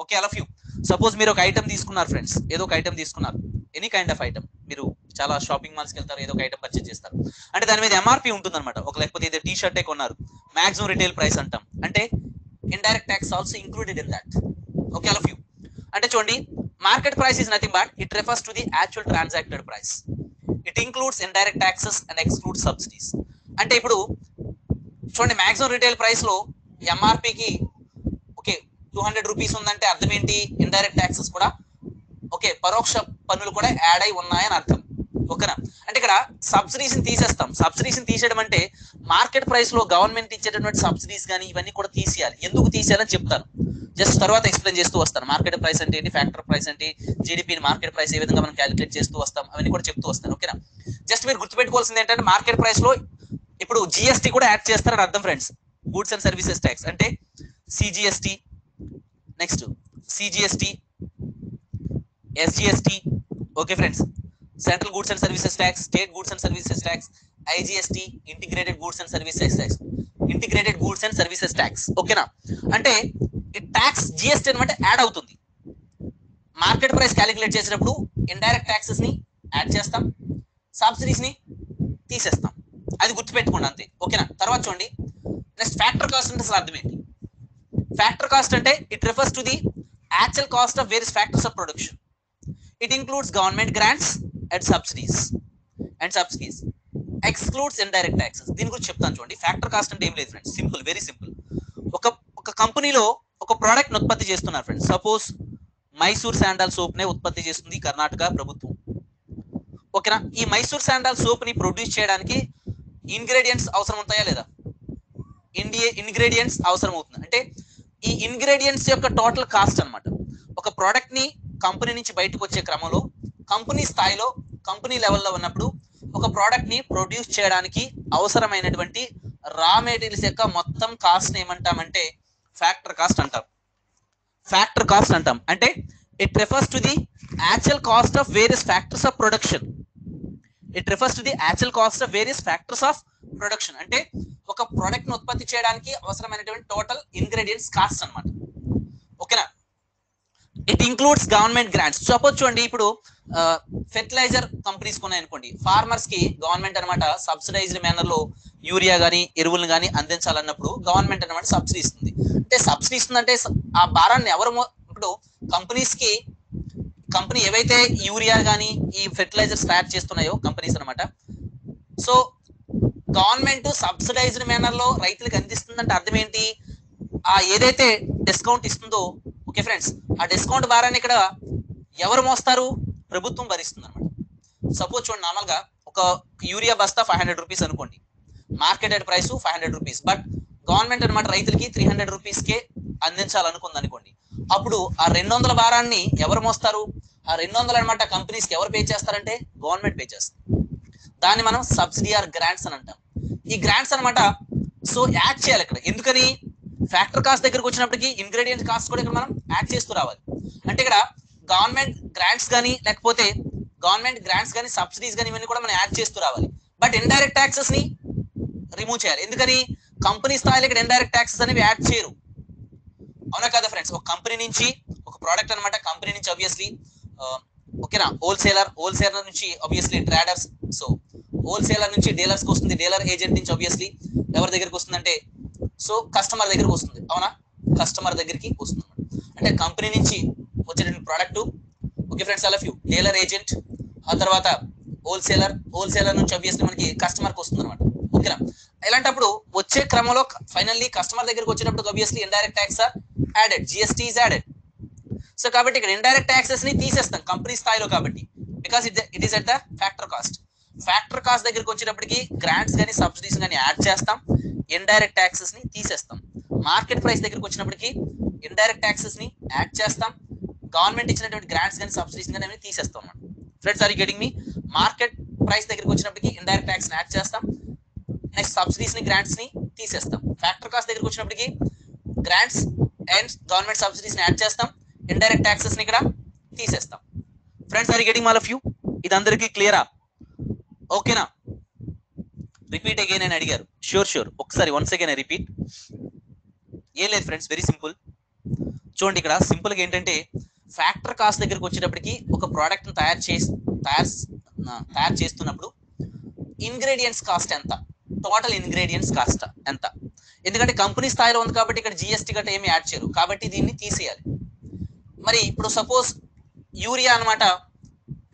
Okay, all of you. Suppose మీరు ఒక ఐటమ్ తీసుకున్నారు ఫ్రెండ్స్, ఏదో ఒక ఐటమ్ తీసుకున్నారు, ఎనీ కైండ్ ఆఫ్ ఐటమ్, మీరు చాలా షాపింగ్ మాల్స్కి వెళ్తారు, ఏదో ఒక ఐటమ్ పర్చేజ్ చేస్తారు, అంటే దాని మీద ఎంఆర్పి ఉంటుంది అనమాట. ఒక లేకపోతే ఏదో టీ షర్టే కొన్నారు, మాక్సిమం రిటైల్ ప్రైస్ అంటాం, అంటే indirect tax also included in that. Okay, all of you. అంటే చూడండి, market price is nothing but it refers to the actual transacted price. It includes indirect taxes and excludes subsidies. అంటే ఇప్పుడు చూడండి, maximum retail price లో ఎంఆర్పికి okay 200 rupees ఉందంటే అర్థం ఏంటి? Indirect taxes కూడా, ఓకే, పరోక్ష పన్నులు కూడా యాడ్ అయి ఉన్నాయని అర్థం. ఓకేనా? అంటే ఇక్కడ సబ్సిడీస్ తీసేస్తాం. సబ్సిడీస్ తీసేయడం అంటే మార్కెట్ ప్రైస్ లో గవర్నమెంట్ ఇచ్చేటటువంటి సబ్సిడీస్ కానీ ఇవన్నీ కూడా తీసేయాలి. ఎందుకు తీసేయాలని చెప్తాను, జస్ట్ తర్వాత ఎక్స్ప్లెయిన్ చేస్తూ వస్తాను. మార్కెట్ ప్రైస్ అంటే ఏంటి, ఫ్యాక్టర్ ప్రైస్ అంటే, జీడిపిని మార్కెట్ ప్రైస్ ఏ విధంగా మనం క్యాలిక్యులేట్ చేస్తూ వస్తాం, అవన్నీ కూడా చెప్తూ వస్తాను. ఓకేనా? జస్ట్ మీరు గుర్తుపెట్టుకోవాల్సింది ఏంటంటే మార్కెట్ ప్రైస్ లో ఇప్పుడు జిఎస్టీ కూడా యాడ్ చేస్తారని అర్థం friends. Goods and services tax అంటే CGST, next CGST, SGST. Okay friends, central goods and services tax, state goods and services tax, IGST, integrated goods and services tax, integrated goods and services tax. ఓకేనా? అంటే ఈ tax GST అనమాట add అవుతుంది. Market price calculate చేసేటప్పుడు indirect taxes ని add చేస్తాం, subsidies ని తీసేస్తాం. అది గుర్తుపెట్టుకోండి అంతే. ఓకేనా? తర్వాత చూడండి, నెక్స్ట్ ఫ్యాక్టర్ కాస్ట్ అంటే అసలు అర్థం ఏంటి? ఫ్యాక్టర్ కాస్ట్ అంటే it refers to the actual cost of various factors of production. It includes government grants and subsidies excludes indirect taxes. దీని గురించి చెప్తాను చూడండి. ఫ్యాక్టర్ కాస్ట్ అంటే ఏం లేదు ఫ్రెండ్స్, సింపుల్, వెరీ సింపుల్. ఒక కంపెనీలో ఒక ప్రోడక్ట్ ఉత్పత్తి చేస్తున్నారు friends. Suppose Mysore sandal soap నే ఉత్పత్తి చేస్తుంది కర్ణాటక ప్రభుత్వం. ఓకేనా? ఈ మైసూర్ శాండల్ సోప్ ని ప్రొడ్యూస్ చేయడానికి ఇంగ్రీడియంట్స్ అవసరం ఉంటాయా లేదా? ఇంగ్రీడియంట్స్ అవసరం అవుతుంది. అంటే ఈ ఇంగ్రీడియంట్స్ యొక్క టోటల్ కాస్ట్ అన్నమాట. ఒక ప్రోడక్ట్ ని కంపెనీ నుంచి బయటకు వచ్చే క్రమంలో, కంపెనీ స్థాయిలో, కంపెనీ లెవెల్లో ఉన్నప్పుడు ఒక ప్రోడక్ట్ ని ప్రొడ్యూస్ చేయడానికి అవసరమైనటువంటి రా మెటీరియల్స్ యొక్క మొత్తం కాస్ట్ ఏమంటామంటే ఫ్యాక్టర్ కాస్ట్ అంటాం. ఫ్యాక్టర్ కాస్ట్ అంటాం. అంటే it refers to the actual cost of various factors of production. అంటే ఒక ప్రోడక్ట్ ను ఉత్పత్తి చేయడానికి అవసరమైనటువంటి టోటల్ ఇంగ్రీడియంట్స్ కాస్ట్ అన్నమాట. ఓకేనా? It includes government grants. Suppose చూడండి, ఇప్పుడు ఫెర్టిలైజర్ కంపెనీస్ కొన్నాయి అనుకోండి, ఫార్మర్స్ కి గవర్నమెంట్ అనమాట సబ్సిడైజ్డ్ మేనర్ లో యూరియా గానీ ఎరువులు గానీ అందించాలన్నప్పుడు గవర్నమెంట్ అనమాట సబ్సిడీ ఇస్తుంది. అంటే సబ్సిడీ ఇస్తుందంటే ఆ భారాన్ని ఎవరు, ఇప్పుడు కంపెనీ ఏవైతే యూరియా గానీ ఈ ఫెర్టిలైజర్స్ తయారు చేస్తున్నాయో కంపెనీస్ అనమాట, సో గవర్నమెంట్ సబ్సిడైజ్డ్ మేనర్ లో రైతులకు అందిస్తుందంటే అర్థం ఏంటి? ఆ ఏదైతే డిస్కౌంట్ ఇస్తుందో, ఓకే ఫ్రెండ్స్, ఆ డిస్కౌంట్ భారాన్ని ఇక్కడ ఎవరు మోస్తారు? ప్రభుత్వం భరిస్తుంది అనమాట. సపోజ్ చూడండి, నార్మల్ గా ఒక యూరియా బస్తా 500 rupees అనుకోండి, marketed price 500 rupees, but government అనమాట రైతులకి 300 రూపీస్కే అందించాలనుకుంది అనుకోండి. అప్పుడు ఆ 200 భారాన్ని ఎవరు మోస్తారు? ఆ 200 అనమాట కంపెనీస్కి ఎవరు పే చేస్తారంటే గవర్నమెంట్ పే చేస్తారు. దాన్ని మనం సబ్సిడీ ఆర్ గ్రాంట్స్ అని అంటాం. ఈ గ్రాంట్స్ అనమాట సో యాడ్ చేయాలి ఇక్కడ. ఎందుకని? ఫ్యాక్టర్ కాస్ట్ దగ్గరకు వచ్చినప్పటికీ ఇంగ్రీడియంట్ కాస్ట్ కూడా ఇక్కడ మనం యాడ్ చేస్తూ రావాలి. అంటే ఇక్కడ గవర్నమెంట్ గ్రాంట్స్ కానీ లేకపోతే గవర్నమెంట్ గ్రాంట్స్ కానీ సబ్సిడీస్ కానీ ఇవన్నీ కూడా మనం యాడ్ చేస్తూ రావాలి. బట్ ఇండైరెక్ట్ ట్యాక్సెస్ ని రిమూవ్ చేయాలి. ఎందుకని? కంపెనీ స్థాయిలో ఇక్కడ ఇండైరెక్ట్ ట్యాక్సెస్ అనేవి యాడ్ చేయరు. అవునా కదా ఫ్రెండ్స్? ఒక కంపెనీ నుంచి ఒక ప్రోడక్ట్ అనమాట, కంపెనీ నుంచి ఆబ్వియస్లీ ఓకేనా హోల్సేలర్ నుంచి ఆబ్వియస్లీ ట్రేడర్స్, సో హోల్సేలర్ నుంచి డీలర్స్ కి వస్తుంది, డీలర్ ఏజెంట్ నుంచి ఆబ్వియస్లీ ఎవరి దగ్గరికి వస్తుందంటే సో కస్టమర్ దగ్గరికి వస్తుంది. అవునా? కస్టమర్ దగ్గరికి వస్తుంది అంటే కంపెనీ నుంచి వచ్చేటువంటి product. Okay friends, all of you. Dealer agent, ఆ తర్వాత హోల్సేలర్ నుంచి ఆబ్వియస్లీ మనకి కస్టమర్ కి వస్తుంది అనమాట. ఓకేనా? ఇలాంటప్పుడు వచ్చే క్రమంలో ఫైనల్లీ కస్టమర్ దగ్గరికి వచ్చేటప్పుడు obviously indirect tax are added, GST is added. So కాబట్టి ఇక్కడ ఇండైరెక్ట్ ట్యాక్సెస్ ని తీసేస్తాం కంపెనీ స్థాయిలో కాబట్టి, because it is at the factor cost. Factor cost దగ్గరికి వచ్చేటప్పటికి గ్రాంట్స్ కానీ సబ్సిడీస్ కానీ యాడ్ చేస్తాం, ఇండైరెక్ట్ ట్యాక్సెస్ ని తీసేస్తాం. మార్కెట్ ప్రైస్ దగ్గరికి వచ్చినప్పటికి ఇండైరెక్ట్ ట్యాక్సెస్ ని యాడ్ చేస్తాం, గవర్నమెంట్ ఇచ్చినటువంటి గ్రాంట్స్ కానీ సబ్సిడీస్ కానీ అవి తీసేస్తాం అన్నమాట. Friends, are you getting me? Market price దగ్గరికి వచ్చినప్పటికి ఇండైరెక్ట్ ట్యాక్స్ ని యాడ్ చేస్తాం, నెక్స్ట్ సబ్సిడీస్ ని గ్రాంట్స్ ని తీసేస్తాం. ఫ్యాక్టర్ కాస్ట్ దగ్గరికి వచ్చినప్పటికి గ్రాంట్స్ అండ్ గవర్నమెంట్ సబ్సిడీస్ ని యాడ్ చేస్తాం, ఇండైరెక్ట్ ట్యాక్సెస్ ని ఇక్కడ తీసేస్తాం. Friends, are you getting all of you? ఇది అందరికీ క్లియరా? ఓకేనా? రిపీట్ అగైన్ అని అడిగారు. షూర్ ఒకసారి వన్స్ అగైన్ రిపీట్. ఏం లేదు ఫ్రెండ్స్, వెరీ సింపుల్. చూడండి, ఇక్కడ సింపుల్ గా ఏంటంటే ఫ్యాక్టర్ కాస్ట్ దగ్గరికి వచ్చేటప్పటికి ఒక ప్రోడక్ట్ తయారు చేస్తున్నప్పుడు ఇంగ్రీడియంట్స్ కాస్ట్ ఎంత, టోటల్ ఇంగ్రీడియంట్స్ కాస్ట్ ఎంత. ఎందుకంటే కంపెనీ స్థాయిలో ఉంది కాబట్టి ఇక్కడ జిఎస్టీ గట్ట ఏమి యాడ్ చేయరు కాబట్టి దీన్ని తీసేయాలి. మరి ఇప్పుడు సపోజ్ యూరియా అనమాట,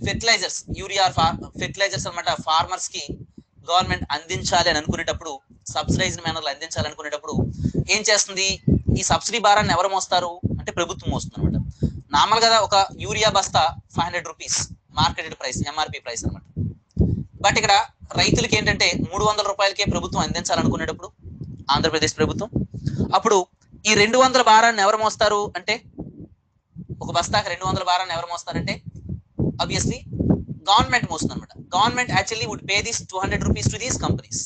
ఫెర్టిలైజర్స్ అనమాట ఫార్మర్స్ కి గవర్నమెంట్ అందించాలి అని అనుకునేటప్పుడు, సబ్సిడైజ్డ్ మేనర్లో అందించాలి అనుకునేటప్పుడు ఏం చేస్తుంది? ఈ సబ్సిడీ భారాన్ని ఎవరు మోస్తారు అంటే ప్రభుత్వం మోస్తుంది అనమాట. నార్మల్ గా ఒక యూరియా బస్తా 500 rupees marketed price, MRP price అనమాట. బట్ ఇక్కడ రైతులకి ఏంటంటే 300 రూపాయలకే ప్రభుత్వం అందించాలనుకునేటప్పుడు ఆంధ్రప్రదేశ్ ప్రభుత్వం, అప్పుడు ఈ 200 భారాన్ని ఎవరు మోస్తారు అంటే, ఒక బస్తాకి 200 భారాన్ని ఎవరు మోస్తారంటే ఆబ్వియస్లీ గవర్నమెంట్ మోస్తుంది అనమాట. Government actually would pay this 200 rupees to these companies.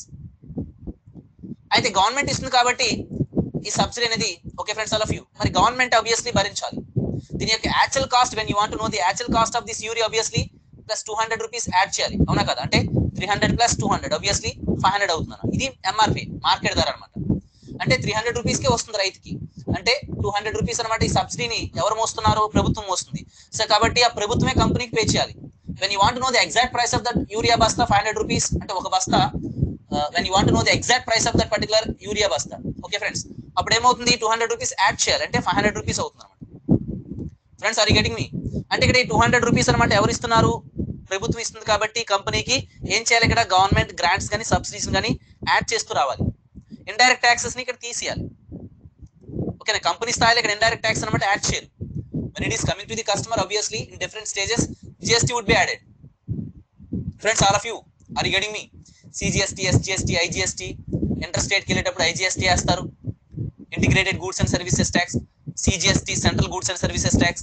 అయితే గవర్నమెంట్ ఇస్తుంది కాబట్టి ఈ సబ్సిడీ అనేది, okay friends all of you, మరి గవర్నమెంట్ ఆబ్వియస్లీ భరించాలి. దీని యొక్క actual cost, when you want to know the actual cost of this urea obviously plus 200 rupees add చేయాలి. అవునా కదా? అంటే 300 ప్లస్ 200 ఆబ్వియస్లీ 500 అవుతుంది. ఇది ఎంఆర్పి మార్కెట్ ధర అనమాట. అంటే 300 రూపీస్కే వస్తుంది రైతుకి. అంటే 200 రూపీస్ అనమాట. ఈ సబ్సిడీని ఎవరు మోస్తున్నారు? ప్రభుత్వం మోస్తుంది. సో కాబట్టి ఆ ప్రభుత్వమే కంపెనీకి పే చేయాలి. When you want to know the exact price of that urea బస్తా 500 రూపీస్ అంటే ఒక బస్తా, when you want to know the exact price of that particular urea బస్తా, ఓకే ఫ్రెండ్స్, అప్పుడు ఏమవుతుంది? 200 రూపీస్ యాడ్ చేయాలి, అంటే 500 రూపీస్ అవుతుంది అనమాట. Friends, are you getting me? అంటే ఇక్కడ ఈ 200 రూపీస్ అనమాట ఎవరు ఇస్తున్నారు? ప్రభుత్వం ఇస్తుంది కాబట్టి కంపెనీకి ఏం చేయాలి? ఇక్కడ గవర్నమెంట్ గ్రాంట్స్ కానీ సబ్సిడీస్ కానీ యాడ్ చేస్తూ రావాలి. ఇండైరెక్ట్ ట్యాక్సెస్ ని ఇక్కడ తీసేయాలి. ఓకేనా? కంపెనీ స్థాయిలో ఇక్కడ ఇండైరెక్ట్ ట్యాక్స్ అనమాట యాడ్ చేయరు. when it is coming to the customer, obviously in different stages GST would be added. Friends, all of you, are you getting me? CGST, SGST, IGST, interstate ki velletappudu IGST వేస్తారు, integrated goods and services tax, CGST, central goods and services tax,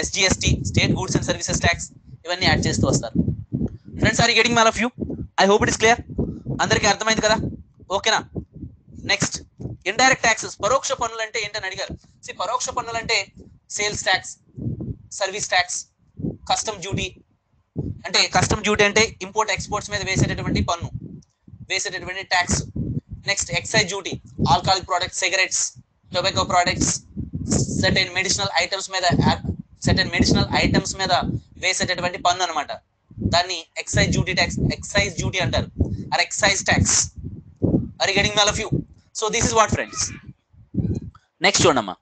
SGST, state goods and services tax, ఇవన్నీ add చేస్తూ వస్తారు. Friends, are you getting all of you? I hope it is clear. అందరికీ అర్థమైంది కదా? ఓకేనా? Next, indirect taxes. పరోక్ష పన్నులు అంటే ఏంటని అడిగారు. పరోక్ష పన్నులు అంటే sales tax, service tax, custom duty. అంటే కస్టమ్ డ్యూటీ అంటే ఇంపోర్ట్ ఎక్స్పోర్ట్స్ మీద వేసేటటువంటి పన్ను, వేసేటటువంటి tax. Next, excise duty, alcoholic products, cigarettes, tobacco products, certain medicinal items మీద వేసేటటువంటి పన్ను అనమాట. దాన్ని excise duty tax, excise duty అంటారు, or excise tax. Are you getting all of you? So this is what friends. Next చూడమ్మా.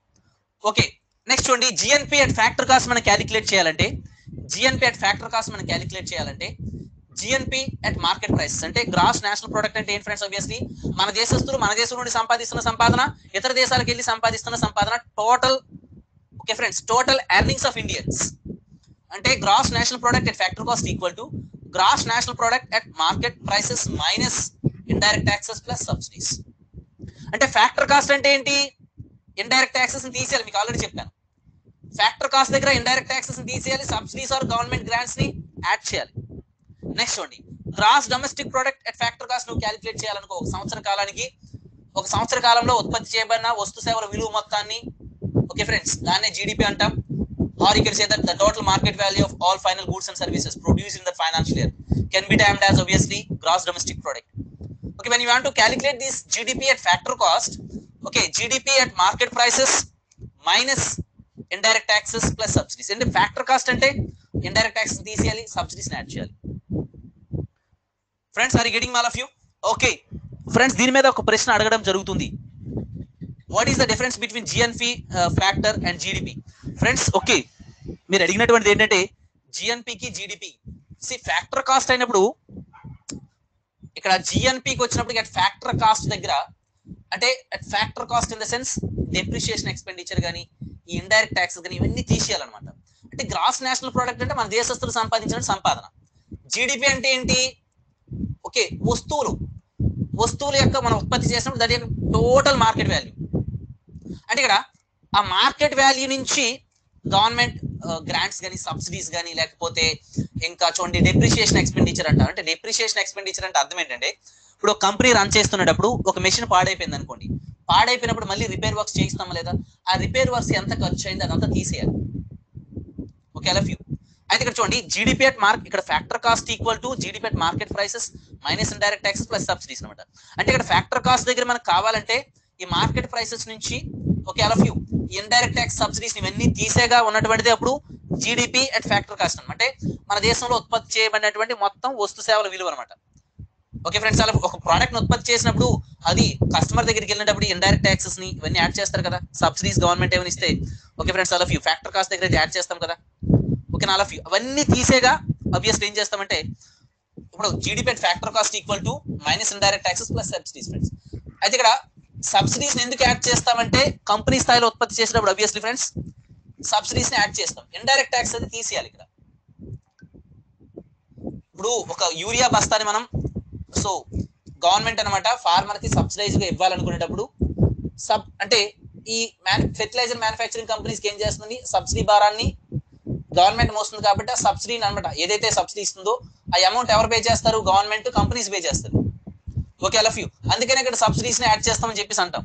Okay, next చూడండి, GNP at factor cost మనం calculate చేయాలంటే, జిఎన్పి అట్ మార్కెట్ ప్రైసెస్ అంటే gross national product అంటే ఏంటి friends? Obviously మన దేశస్తులు మన దేశం నుండి సంపాదిస్తున్న సంపాదన, ఇతర దేశాలకు వెళ్ళి సంపాదిస్తున్న సంపాదన, total. Okay friends, total earnings of Indians అంటే gross national product at factor cost equal to gross national product at market prices minus indirect taxes plus subsidies. అంటే ఫ్యాక్టర్ కాస్ట్ అంటే ఏంటి? ఇండైరెక్ట్ ట్యాక్సెస్ ని తీసేయాలి, మీకు ఆల్రెడీ చెప్పాను. Factor cost దగ్గర indirect taxes ని తీసేయాలి, సబ్సిడీస్ ఆర్ గవర్నమెంట్ గ్రాంట్స్ ని యాడ్ చేయాలి. నెక్స్ట్ చూడండి, gross domestic product at factor cost నువ్వు క్యాలిక్యులేట్ చేయాలనుకో. ఒక సంవత్సర కాలంలో ఉత్పత్తి చేయబడిన వస్తు సేవల విలువ మొత్తాన్ని, ఓకే ఫ్రెండ్స్, దాన్నే జీడిపి అంటాం. Or you can say that the total market value of all final goods and services produced in the financial year can be termed as obviously gross domestic product. Okay, when you want to calculate this GDP at factor cost, okay, GDP at market prices minus indirect taxes plus subsidies. And the factor cost ante indirect taxes తీసేయాలి, subsidies add చేయాలి. Friends, are you getting all of you? Okay, friends, దీని మీద ఒక ప్రశ్న అడగడం జరుగుతుంది. What is the difference between GNP factor and GDP? Friends, okay, మీరు అడిగినటువంటిది ఏంటంటే జిఎన్పికి జీడిపి. ఫ్యాక్టర్ కాస్ట్ అయినప్పుడు ఇక్కడ జిఎన్పికి వచ్చినప్పుడు అట్ ఫ్యాక్టర్ కాస్ట్ దగ్గర, అంటే at factor cost in the sense depreciation expenditure కానీ ఈ ఇండైరెక్ట్ ట్యాక్సెస్ కానీ ఇవన్నీ తీసేయాలన్నమాట. అంటే గ్రాస్ నేషనల్ ప్రోడక్ట్ అంటే మన దేశస్తులు సంపాదించిన సంపాదన. జీడిపి అంటే ఏంటి? ఓకే, వస్తువుల యొక్క మనం ఉత్పత్తి చేసినప్పుడు దాని యొక్క టోటల్ మార్కెట్ వాల్యూ. అంటే ఇక్కడ ఆ మార్కెట్ వాల్యూ నుంచి గవర్నమెంట్ గ్రాంట్స్ కానీ సబ్సిడీస్ కానీ లేకపోతే ఇంకా చూడండి డెప్రిషియేషన్ ఎక్స్పెండిచర్ అంటారు. అంటే డెప్రిషియేషన్ ఎక్స్పెండిచర్ అంటే అర్థం ఏంటంటే, ఇప్పుడు ఒక కంపెనీ రన్ చేస్తున్నప్పుడు ఒక మెషిన్ పాడైపోయింది అనుకోండి, పాడైపోయినప్పుడు మళ్ళీ రిపేర్ వర్క్స్ చేయిస్తామా లేదా? ఆ రిపేర్ వర్క్స్ ఎంత ఖర్చు అయింది అదంతా తీసేయాలి. ఓకే, అలా ఫ్యూ. అయితే ఇక్కడ చూడండి జీడిపి అట్ ఇక్కడ factor cost equal to GDP at market prices minus indirect taxes plus subsidies అనమాట. అంటే ఇక్కడ ఫ్యాక్టర్ కాస్ట్ దగ్గర మనకు కావాలంటే ఈ మార్కెట్ ప్రైసెస్ నుంచి, ఓకే, అలా ఫ్యూ, ఇండైరెక్ట్ ట్యాక్స్ సబ్సిడీస్ ఇవన్నీ తీసేగా ఉన్నటువంటిది అప్పుడు జీడిపి అట్ ఫ్యాక్టర్ కాస్ట్ అనమాట. అంటే మన దేశంలో ఉత్పత్తి చేయబడినటువంటి మొత్తం వస్తు సేవల విలువ అనమాట. ఓకే ఫ్రెండ్స్, అలా ఒక ప్రోడక్ట్ ని ఉత్పత్తి చేసినప్పుడు అది కస్టమర్ దగ్గరికి వెళ్ళినప్పుడు ఇండైరెక్ట్ ట్యాక్సెస్ ని ఇవన్నీ యాడ్ చేస్తారు కదా, సబ్సిడీస్ గవర్నమెంట్ ఏమైనా ఇస్తే. ఓకే ఫ్రెండ్స్, అలా ఫ్యూ ఫ్యాక్టర్ కాస్ట్ దగ్గర యాడ్ చేస్తాం కదా. ఓకే, అలా ఫ్యూ అవన్నీ తీసేగా ఆబ్వియస్లీ ఏం చేస్తామంటే ఇప్పుడు GDP at factor cost equal to minus indirect taxes plus subsidies friends. అయితే ఇక్కడ సబ్సిడీస్ ఎందుకు యాడ్ చేస్తామంటే కంపెనీ స్థాయిలో ఉత్పత్తి చేసినప్పుడు ఆబ్వియస్లీ ఫ్రెండ్స్ సబ్సిడీస్ ని యాడ్ చేస్తాం. ఇండైరెక్ట్ ట్యాక్స్ అది తీసేయాలి. ఇక్కడ ఇప్పుడు ఒక యూరియా బస్తాని మనం గవర్నమెంట్ అనమాట ఫార్మర్ కి సబ్సిడైజ్ గా ఇవ్వాలనుకునేటప్పుడు అంటే ఈ ఫెర్టిలైజర్ మ్యానుఫ్యాక్చరింగ్ కంపెనీస్ ఏం చేస్తుంది, సబ్సిడీ భారాన్ని గవర్నమెంట్ మోస్తుంది. కాబట్టి ఆ సబ్సిడీని అనమాట ఏదైతే సబ్సిడీ ఇస్తుందో ఆ అమౌంట్ ఎవరు పే చేస్తారు? గవర్నమెంట్, కంపెనీస్ పే చేస్తారు. ఓకే, అలా ఫ్యూ. అందుకనే ఇక్కడ సబ్సిడీస్ ని యాడ్ చేస్తామని చెప్పేసి అంటాం.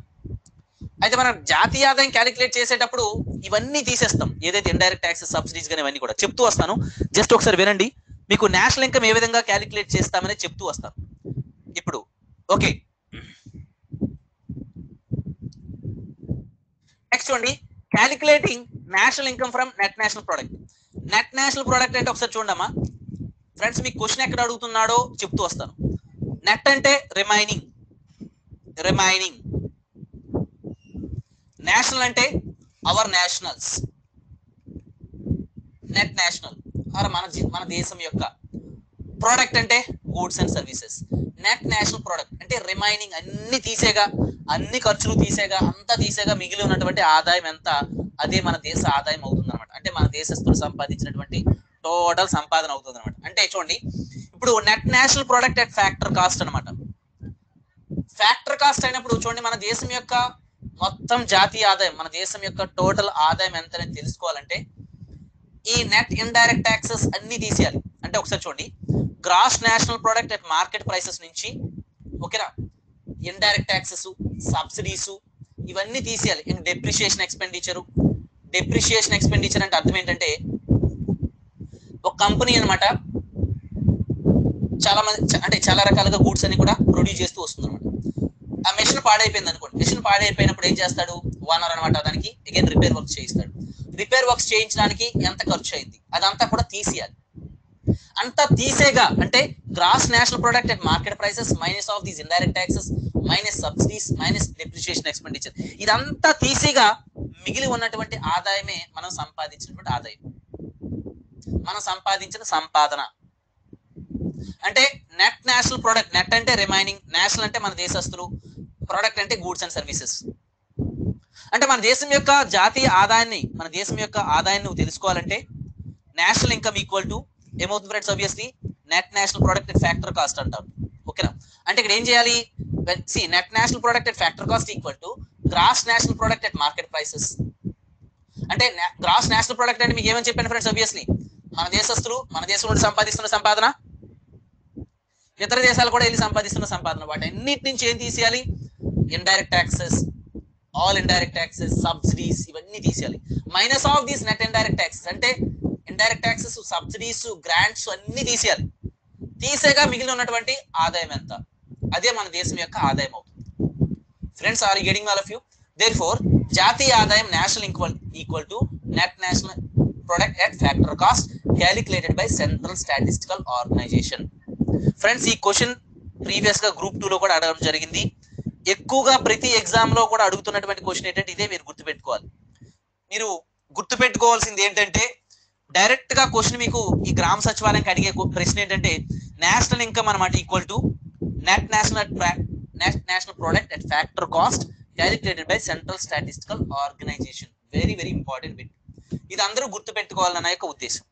అయితే మనం జాతీయ ఆదాయం క్యాలిక్యులేట్ చేసేటప్పుడు ఇవన్నీ తీసేస్తాం, ఏదైతే ఇండైరెక్ట్ ట్యాక్సెస్ సబ్సిడీస్ కానీ ఇవన్నీ కూడా చెప్తూ వస్తాను. జస్ట్ ఒకసారి వినండి, మీకు నేషనల్ ఇన్కమ్ ఏ విధంగా క్యాలిక్యులేట్ చేస్తామని చెప్తూ వస్తాను ఇప్పుడు. ఓకే, నెక్స్ట్ చూడండి, calculating national income from net national product. Net national product అంటే ఒకసారి చూడమ్మా ఫ్రెండ్స్, మీకు క్వశ్చన్ ఎక్కడ అడుగుతున్నాడో చెప్తూ వస్తాను. నెట్ అంటే రిమైనింగ్, నేషనల్ అంటే our nationals, net national or మన దేశం యొక్క, ప్రోడక్ట్ అంటే goods and services. Net national product అంటే రిమైనింగ్, అన్ని తీసేగా, అన్ని ఖర్చులు తీసేగా, అంతా తీసేగా మిగిలి ఉన్నటువంటి ఆదాయం ఎంత, అదే మన దేశ ఆదాయం అవుతుంది అనమాట. అంటే మన దేశస్తులు సంపాదించినటువంటి టోటల్ సంపాదన అవుతుంది అనమాట. అంటే చూడండి, ఇప్పుడు net national product at factor cost అనమాట. ఫ్యాక్టర్ కాస్ట్ అయినప్పుడు చూడండి, మన దేశం యొక్క మొత్తం జాతీయ ఆదాయం, మన దేశం యొక్క టోటల్ ఆదాయం ఎంత అనేది తెలుసుకోవాలంటే ఈ నెట్ ఇండైరెక్ట్ ట్యాక్సెస్ అన్ని తీసేయాలి. అంటే ఒకసారి చూడండి, gross national product at market prices నుంచి, ఓకేనా, ఇండైరెక్ట్ ట్యాక్సెస్, సబ్సిడీస్ ఇవన్నీ తీసేయాలి. డెప్రిషియేషన్ ఎక్స్పెండిచర్ అంటే అర్థం ఏంటంటే ఒక కంపెనీ అనమాట చాలా మంది అంటే చాలా రకాలుగా గూడ్స్ అని కూడా ప్రొడ్యూస్ చేస్తూ వస్తుంది అనమాట. ఆ మెషిన్ పాడైపోయింది అనుకోండి, మెషిన్ పాడైపోయినప్పుడు ఏం చేస్తాడు ఓనర్ అనమాట, దానికి అగైన్ రిపేర్ వర్క్స్ చేయిస్తాడు. రిపేర్ వర్క్స్ చేయించడానికి ఎంత ఖర్చు అయింది అదంతా కూడా తీసేయాలి. అంతా తీసేగా అంటే gross national product at market prices minus of these indirect taxes minus subsidies minus depreciation expenditure, ఇదంతా తీసేగా మిగిలి ఉన్నటువంటి ఆదాయమే మనం సంపాదించినటువంటి ఆదాయం, మనం సంపాదించిన సంపాదన. అంటే నెట్ నేషనల్ ప్రోడక్ట్, నెట్ అంటే రిమైనింగ్, నేషనల్ అంటే మన దేశస్తులు, ప్రోడక్ట్ అంటే గూడ్స్ అండ్ సర్వీసెస్. అంటే మన దేశం యొక్క జాతీయ ఆదాయాన్ని, మన దేశం యొక్క ఆదాయాన్ని నువ్వు తెలుసుకోవాలంటే నేషనల్ ఇన్కమ్ ఈక్వల్ టు ఏమవుతుంది friends, obviously net national product factor cost అంటారు. ఓకేనా, అంటే ఇక్కడ ఏం చేయాలి? See net national product at factor cost equal to gross national product at market prices. అంటే గ్రాస్ నేషనల్ ప్రొడక్ట్ అంటే మీకు ఏమని చెప్పాను ఫ్రెండ్స్? ఆబ్వియస్లీ మన దేశస్తులు మన దేశం నుండి సంపాదిస్తున్న సంపాదన, ఇతర దేశాలు కూడా వెళ్ళి సంపాదిస్తున్న సంపాదన, వాటి అన్నిటి నుంచి ఏం తీసేయాలి? Indirect taxes, all indirect taxes, subsidies, ఇవన్నీ తీసేయాలి. Minus of these net indirect taxes అంటే ఇండైరెక్ట్ ట్యాక్సెస్, సబ్సిడీస్, గ్రాంట్స్ అన్ని తీసేయాలి. తీసేగా మిగిలిన ఉన్నటువంటి ఆదాయం ఎంత? అదే మన దేశం యొక్క ఆదాయం అవుతుంది. Friends, are you getting all of you? Therefore జాతీయ ఆదాయం national equal to net national product at factor cost calculated by central statistical organisation. Friends, ఈ క్వశ్చన్ ప్రీవియస్ గా గ్రూప్ 2 లో కూడా అడగడం జరిగింది. ఎక్కువగా ప్రతి ఎగ్జామ్ లో కూడా అడుగుతున్నటువంటి క్వశ్చన్ ఏంటంటే ఇదే. మీరు గుర్తుపెట్టుకోవాలి. మీరు గుర్తుపెట్టుకోవాల్సింది ఏంటంటే డైరెక్ట్ గా క్వశ్చన్ మీకు ఈ గ్రామ సచివాలయంకి అడిగే ప్రశ్న ఏంటంటే నేషనల్ ఇన్కమ్ అన్నమాట equal to net national product at factor cost calculated by central statistical organisation. Very very important bit. ఇది అందరూ గుర్తుపెట్టుకోవాలన్న యొక్క ఉద్దేశం.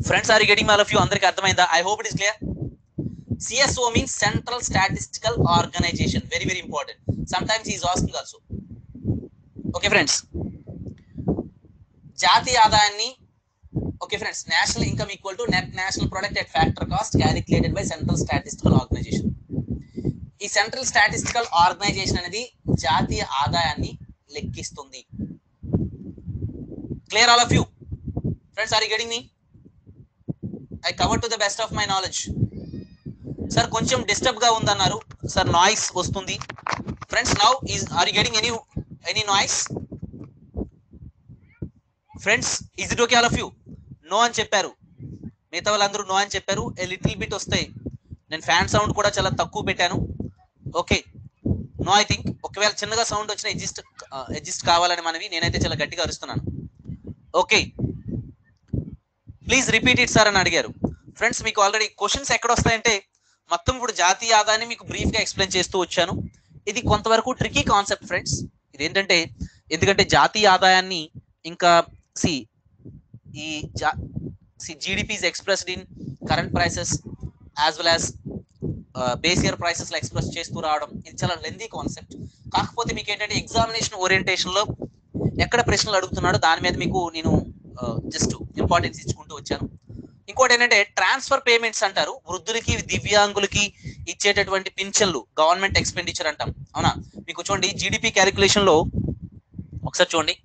Friends, are you getting all of you? అందరికి అర్థమైందా? I hope it is clear. CSO means Central Statistical Organization. Very very important. Sometimes he is asking also. Okay friends, జాతీయ ఆదాయాన్ని, okay friends, national income equal to net national product at factor cost calculated by central statistical organisation. ఈ central statistical organisation అనేది జాతీయ ఆదాయాన్ని లెక్కిస్తుంది. Clear all of you? Friends, are you getting me? I cover to the best of my knowledge. Sir కొంచెం disturb గా ఉందన్నారు sir, noise వస్తుంది. Friends, now are you getting any noise? Friends, is it okay all of you? No అని చెప్పారు, మిగతా వాళ్ళందరూ no అని చెప్పారు. ఏ లిటిల్ బిట్ వస్తాయి. నేను ఫ్యాన్ సౌండ్ కూడా చాలా తక్కువ పెట్టాను. Okay, no I think. ఒకవేళ చిన్నగా సౌండ్ వచ్చిన అడ్జస్ట్ కావాలని మనవి. నేనైతే చాలా గట్టిగా అరుస్తున్నాను. Okay, please repeat it sir అని అడిగారు. ఫ్రెండ్స్, మీకు ఆల్రెడీ క్వశ్చన్స్ ఎక్కడ వస్తాయంటే మొత్తం ఇప్పుడు జాతీయ ఆదాయాన్ని మీకు బ్రీఫ్ గా ఎక్స్ప్లెయిన్ చేస్తూ వచ్చాను. ఇది కొంతవరకు ట్రికీ కాన్సెప్ట్ ఫ్రెండ్స్. ఇదేంటంటే ఎందుకంటే జాతీయ ఆదాయాన్ని ఇంకా GDP is expressed in current prices as well as base year prices లో ఎక్స్ప్రెస్ చేస్తూ రావడం, ఇది చాలా లెందీ కాన్సెప్ట్. కాకపోతే మీకు ఏంటంటే ఎగ్జామినేషన్ ఓరియంటేషన్ లో ఎక్కడ ప్రశ్నలు అడుగుతున్నాడో దాని మీద మీకు నేను జస్ట్ ఇంపార్టెన్స్ ఇచ్చుకుంటూ వచ్చాను. ఇంకోటి ఏంటంటే ట్రాన్స్ఫర్ పేమెంట్స్ అంటారు. వృద్ధులకి దివ్యాంగులకి ఇచ్చేటటువంటి పింఛన్లు గవర్నమెంట్ ఎక్స్పెండిచర్ అంటాం, అవునా? మీకు చూడండి జీడిపి క్యాలిక్యులేషన్ లో ఒకసారి చూడండి.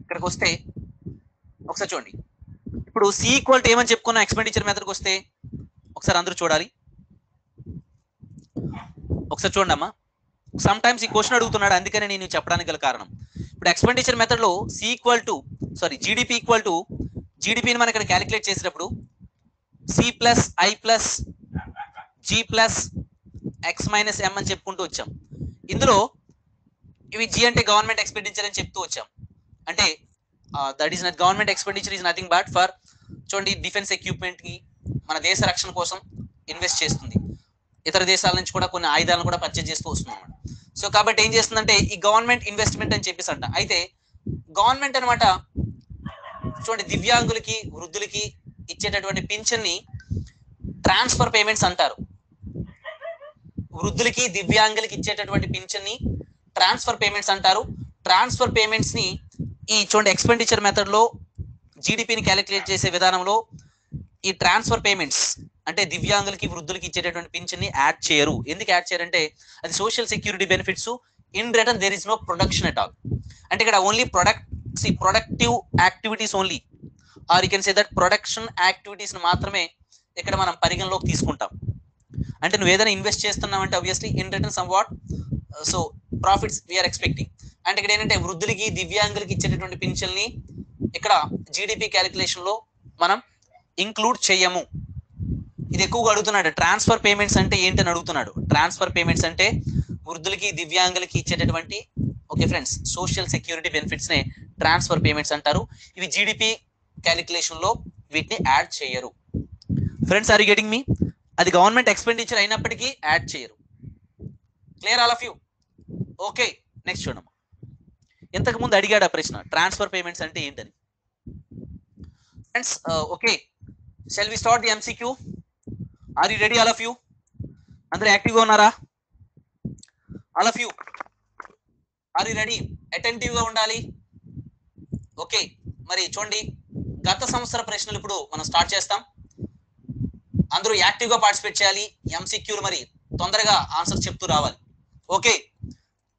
ఇక్కడికి వస్తే ఒకసారి చూడండి. ఇప్పుడు సి ఈక్వల్ టు ఏమని చెప్పుకున్న ఎక్స్పెండిచర్ మెథడ్కి వస్తే ఒకసారి అందరూ చూడాలి. ఒకసారి చూడండి అమ్మా. సమ్ టైమ్స్ ఈ క్వశ్చన్ అడుగుతున్నాడు, అందుకనే నేను చెప్పడానికి గల కారణం. ఇప్పుడు ఎక్స్పెండిచర్ మెథడ్ లో C equal to GDP equal to జీడిపిని మనం ఇక్కడ క్యాలిక్యులేట్ చేసినప్పుడు C plus I plus G plus X minus M అని చెప్పుకుంటూ వచ్చాం. ఇందులో ఇవి జి అంటే గవర్నమెంట్ ఎక్స్పెండిచర్ అని చెప్తూ వచ్చాం. అంటే that is not government expenditure is nothing but for, చూడండి, డిఫెన్స్ ఎక్విప్మెంట్ కి మన దేశ రక్షణ కోసం ఇన్వెస్ట్ చేస్తుంది. ఇతర దేశాల నుంచి కూడా కొన్ని ఆయుధాలను కూడా పర్చేజ్ చేస్తూ వస్తుంది అనమాట. సో కాబట్టి ఏం చేస్తుందంటే ఈ గవర్నమెంట్ ఇన్వెస్ట్మెంట్ అని చెప్పేసి అంట. అయితే గవర్నమెంట్ అనమాట చూడండి దివ్యాంగులకి వృద్ధులకి ఇచ్చేటటువంటి పింఛన్ని ట్రాన్స్ఫర్ పేమెంట్స్ అంటారు. వృద్ధులకి దివ్యాంగులకి ఇచ్చేటటువంటి పింఛన్ని ట్రాన్స్ఫర్ పేమెంట్స్ అంటారు. ట్రాన్స్ఫర్ పేమెంట్స్ ని ఈ చూడండి ఎక్స్పెండిచర్ మెథడ్ లో జీడిపిని క్యాలిక్యులేట్ చేసే విధానంలో ఈ ట్రాన్స్ఫర్ పేమెంట్స్ అంటే దివ్యాంగులకి వృద్ధులకి ఇచ్చేటటువంటి పింఛన్ని యాడ్ చేయరు. ఎందుకు యాడ్ చేయరంటే అది social security benefits. In return there is no production at all. అంటే ఇక్కడ only productive activities only, or you can say that production activities మాత్రమే ఇక్కడ మనం పరిగణలోకి తీసుకుంటాం. అంటే నువ్వు ఏదైనా ఇన్వెస్ట్ చేస్తున్నావు అంటే obviously in return somewhat so profits we are expecting. అంటే ఇక్కడ ఏంటంటే వృద్ధులకి దివ్యాంగులకి ఇచ్చేటటువంటి పింఛన్ని ఇక్కడ జీడిపి క్యాలిక్యులేషన్ లో మనం ఇంక్లూడ్ చేయము. ఇది ఎక్కువగా అడుగుతున్నాడు. ట్రాన్స్ఫర్ పేమెంట్స్ అంటే ఏంటని అడుగుతున్నాడు. ట్రాన్స్ఫర్ పేమెంట్స్ అంటే వృద్ధులకి దివ్యాంగులకి ఇచ్చేటటువంటి okay friends social security benefits నే ట్రాన్స్ఫర్ పేమెంట్స్ అంటారు. ఇవి జీడిపి క్యాలిక్యులేషన్ లో వీటిని యాడ్ చేయరు. Friends, are you getting me? అది గవర్నమెంట్ ఎక్స్పెండిచర్ అయినప్పటికీ యాడ్ చేయరు. Clear all of you? Okay, next చూడమ్మా. ఇంతకు ముందు అడిగాడు ఆ ప్రశ్న, ట్రాన్స్ఫర్ పేమెంట్స్ అంటే ఏంటని. Friends, okay, shall we start the MCQ? Are you ready? All of you అందరూ యాక్టివ్గా ఉన్నారా? All of you are you ready? Attentive గా ఉండాలి. ఓకే, మరి చూడండి, గత సంవత్సర ప్రశ్నలు ఇప్పుడు మనం స్టార్ట్ చేస్తాం. అందరూ యాక్టివ్ గా పార్టిసిపేట్ చేయాలి. ఎంసీక్యూలు మరి తొందరగా ఆన్సర్ చెప్తూ రావాలి. Okay,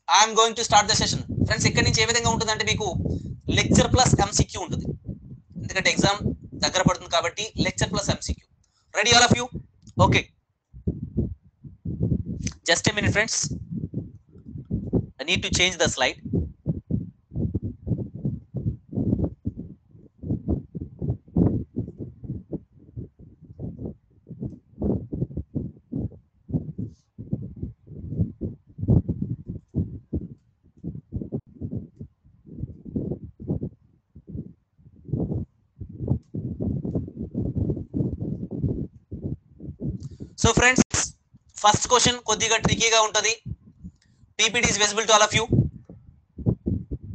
I'm going to start the session. Friends, ఇక్కడి నుంచి ఏ విధంగా ఉంటుందంటే మీకు లెక్చర్ ప్లస్ ఎంసీక్యూ ఉంటుంది. ఎందుకంటే ఎగ్జామ్ దగ్గర పడుతుంది కాబట్టి lecture plus MCQ. Ready all of you? Okay, just a minute friends, I need to change the slide. So friends, first question కొద్దిగా ట్రికీగా ఉంటుంది. PPT is visible to all of you.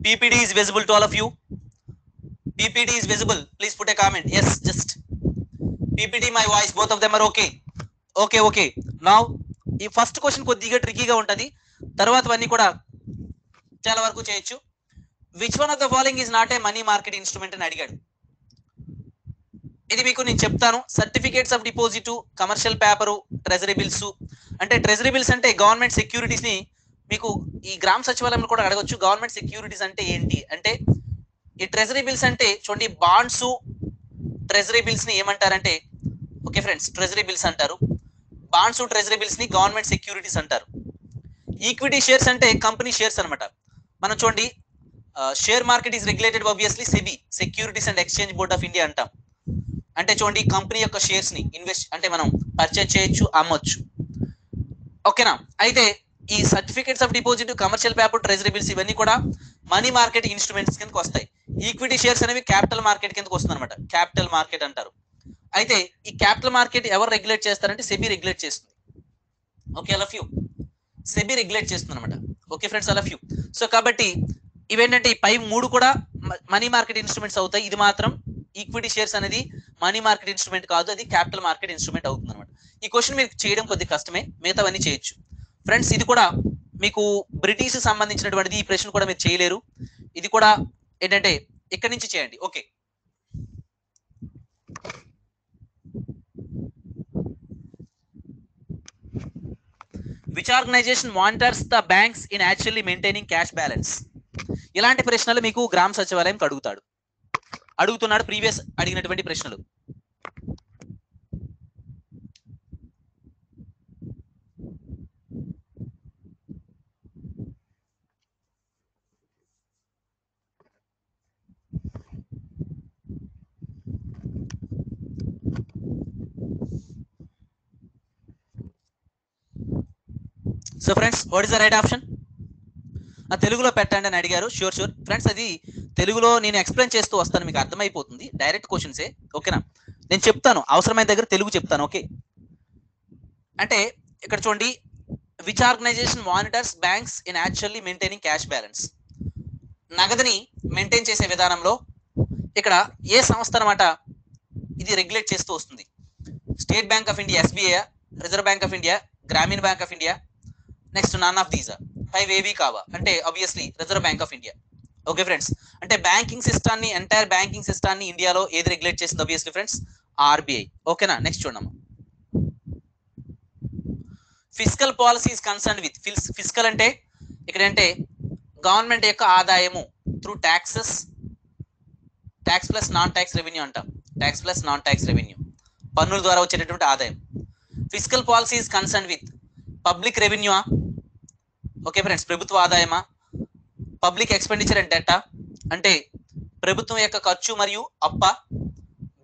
PPT is visible to all of you. PPT is visible. Please put a comment. Yes, just PPT, my voice, both of them are okay. Okay. Now, ఈ first question కొద్దిగా ట్రికీగా ఉంటుంది. తర్వాతవన్నీ కూడా చాలా వరకు చేయొచ్చు. Which one of the following is not a money market instrument అని అడిగాడు. ఇది మీకు నేను చెప్తాను. Certificates of deposit, commercial paper, treasury bills. అంటే ట్రెజరీ బిల్స్ అంటే గవర్నమెంట్ సెక్యూరిటీస్ ని మీకు ఈ గ్రామ సచివాలయంలో కూడా అడగొచ్చు. గవర్నమెంట్ సెక్యూరిటీస్ అంటే ఏంటి అంటే, ఈ ట్రెజరీ బిల్స్ అంటే చూడండి, బాండ్స్ ట్రెజరీ బిల్స్ ని ఏమంటారంటే, ఓకే ఫ్రెండ్స్, ట్రెజరీ బిల్స్ అంటారు. బాండ్స్ ట్రెజరీ బిల్స్ ని గవర్నమెంట్ సెక్యూరిటీస్ అంటారు. ఈక్విటీ షేర్స్ అంటే కంపెనీ షేర్స్ అనమాట. మనం చూడండి, share market is regulated obviously SEBI, securities and exchange board of India అంటాం. అంటే చూడండి, కంపెనీ యొక్క షేర్స్ ని ఇన్వెస్ట్ అంటే మనం పర్చేజ్ చేయొచ్చు, అమ్మొచ్చు. ఓకేనా? అయితే ఈ certificates of deposit, commercial paper, treasury bills ఇవన్నీ కూడా మనీ మార్కెట్ ఇన్స్ట్రుమెంట్స్ కిందకి వస్తాయి. ఈక్విటీ షేర్స్ అనేవి క్యాపిటల్ మార్కెట్ కిందకి వస్తుంది అనమాట. క్యాపిటల్ మార్కెట్ అంటారు. అయితే ఈ క్యాపిటల్ మార్కెట్ ఎవరు రెగ్యులేట్ చేస్తారంటే సెబీ రెగ్యులేట్ చేస్తుంది. Okay, all of you, SEBI regulate చేస్తుంది అనమాట. Okay friends, all of you. So కాబట్టి ఇవేంటంటే ఈ పై మూడు కూడా మనీ మార్కెట్ ఇన్స్ట్రుమెంట్స్ అవుతాయి. ఇది మాత్రం ఈక్విటీ షేర్స్ అనేది మనీ మార్కెట్ ఇన్స్ట్రుమెంట్ కాదు, అది క్యాపిటల్ మార్కెట్ ఇన్స్ట్రుమెంట్ అవుతుంది అనమాట. ఈ క్వశ్చన్ మీకు చేయడం కొద్ది కష్టమే, మిగతావన్నీ చేయొచ్చు. ఫ్రెండ్స్, ఇది కూడా మీకు బ్రిటిష్ సంబంధించినటువంటిది. ఈ ప్రశ్న కూడా మీరు చేయలేరు. ఇది కూడా ఏంటంటే ఇక్కడి నుంచి చేయండి. Okay, which organisation monitors the banks in actually maintaining cash balance? ఇలాంటి ప్రశ్నలు మీకు గ్రామ సచివాలయం అడుగుతున్నాడు ప్రీవియస్ అడిగినటువంటి ప్రశ్నలు. So friends, what is the right option? తెలుగులో పెట్టండి అని అడిగారు. షూర్ ఫ్రెండ్స్, అది తెలుగులో నేను ఎక్స్ప్లెయిన్ చేస్తూ వస్తాను, మీకు అర్థమైపోతుంది. డైరెక్ట్ క్వశ్చన్సే. ఓకేనా? నేను చెప్తాను, అవసరమైన దగ్గర తెలుగు చెప్తాను. ఓకే, అంటే ఇక్కడ చూడండి, which organisation monitors banks in actually maintaining cash balance? నగదుని మెయింటైన్ చేసే విధానంలో ఇక్కడ ఏ సంస్థ అనమాట ఇది రెగ్యులేట్ చేస్తూ వస్తుంది? State Bank of India, SBI, Reserve Bank of India, Gramin Bank of India, next none of these. 5 ఏవి కావా అంటే obviously Reserve Bank of India. Okay friends, అంటే బ్యాంకింగ్ సిస్టాన్ని, ఎంటైర్ బ్యాంకింగ్ సిస్టాన్ని ఇండియాలో ఏది రెగ్యులేట్ చేసింది? Obviously friends, RBI. ఓకేనా? నెక్స్ట్ చూడమ్మా. Physical policy is concern with, physical అంటే ఇక్కడ అంటే గవర్నమెంట్ యొక్క ఆదాయము through taxes, tax plus non tax revenue అంటాం. Tax plus non tax revenue, పన్నుల ద్వారా వచ్చేటటువంటి ఆదాయం. Physical policy is concern with public revenue. Okay friends, ప్రభుత్వ ఆదాయమా? పబ్లిక్ ఎక్స్పెండిచర్ అండ్ డెటా అంటే ప్రభుత్వం యొక్క ఖర్చు మరియు అప్ప.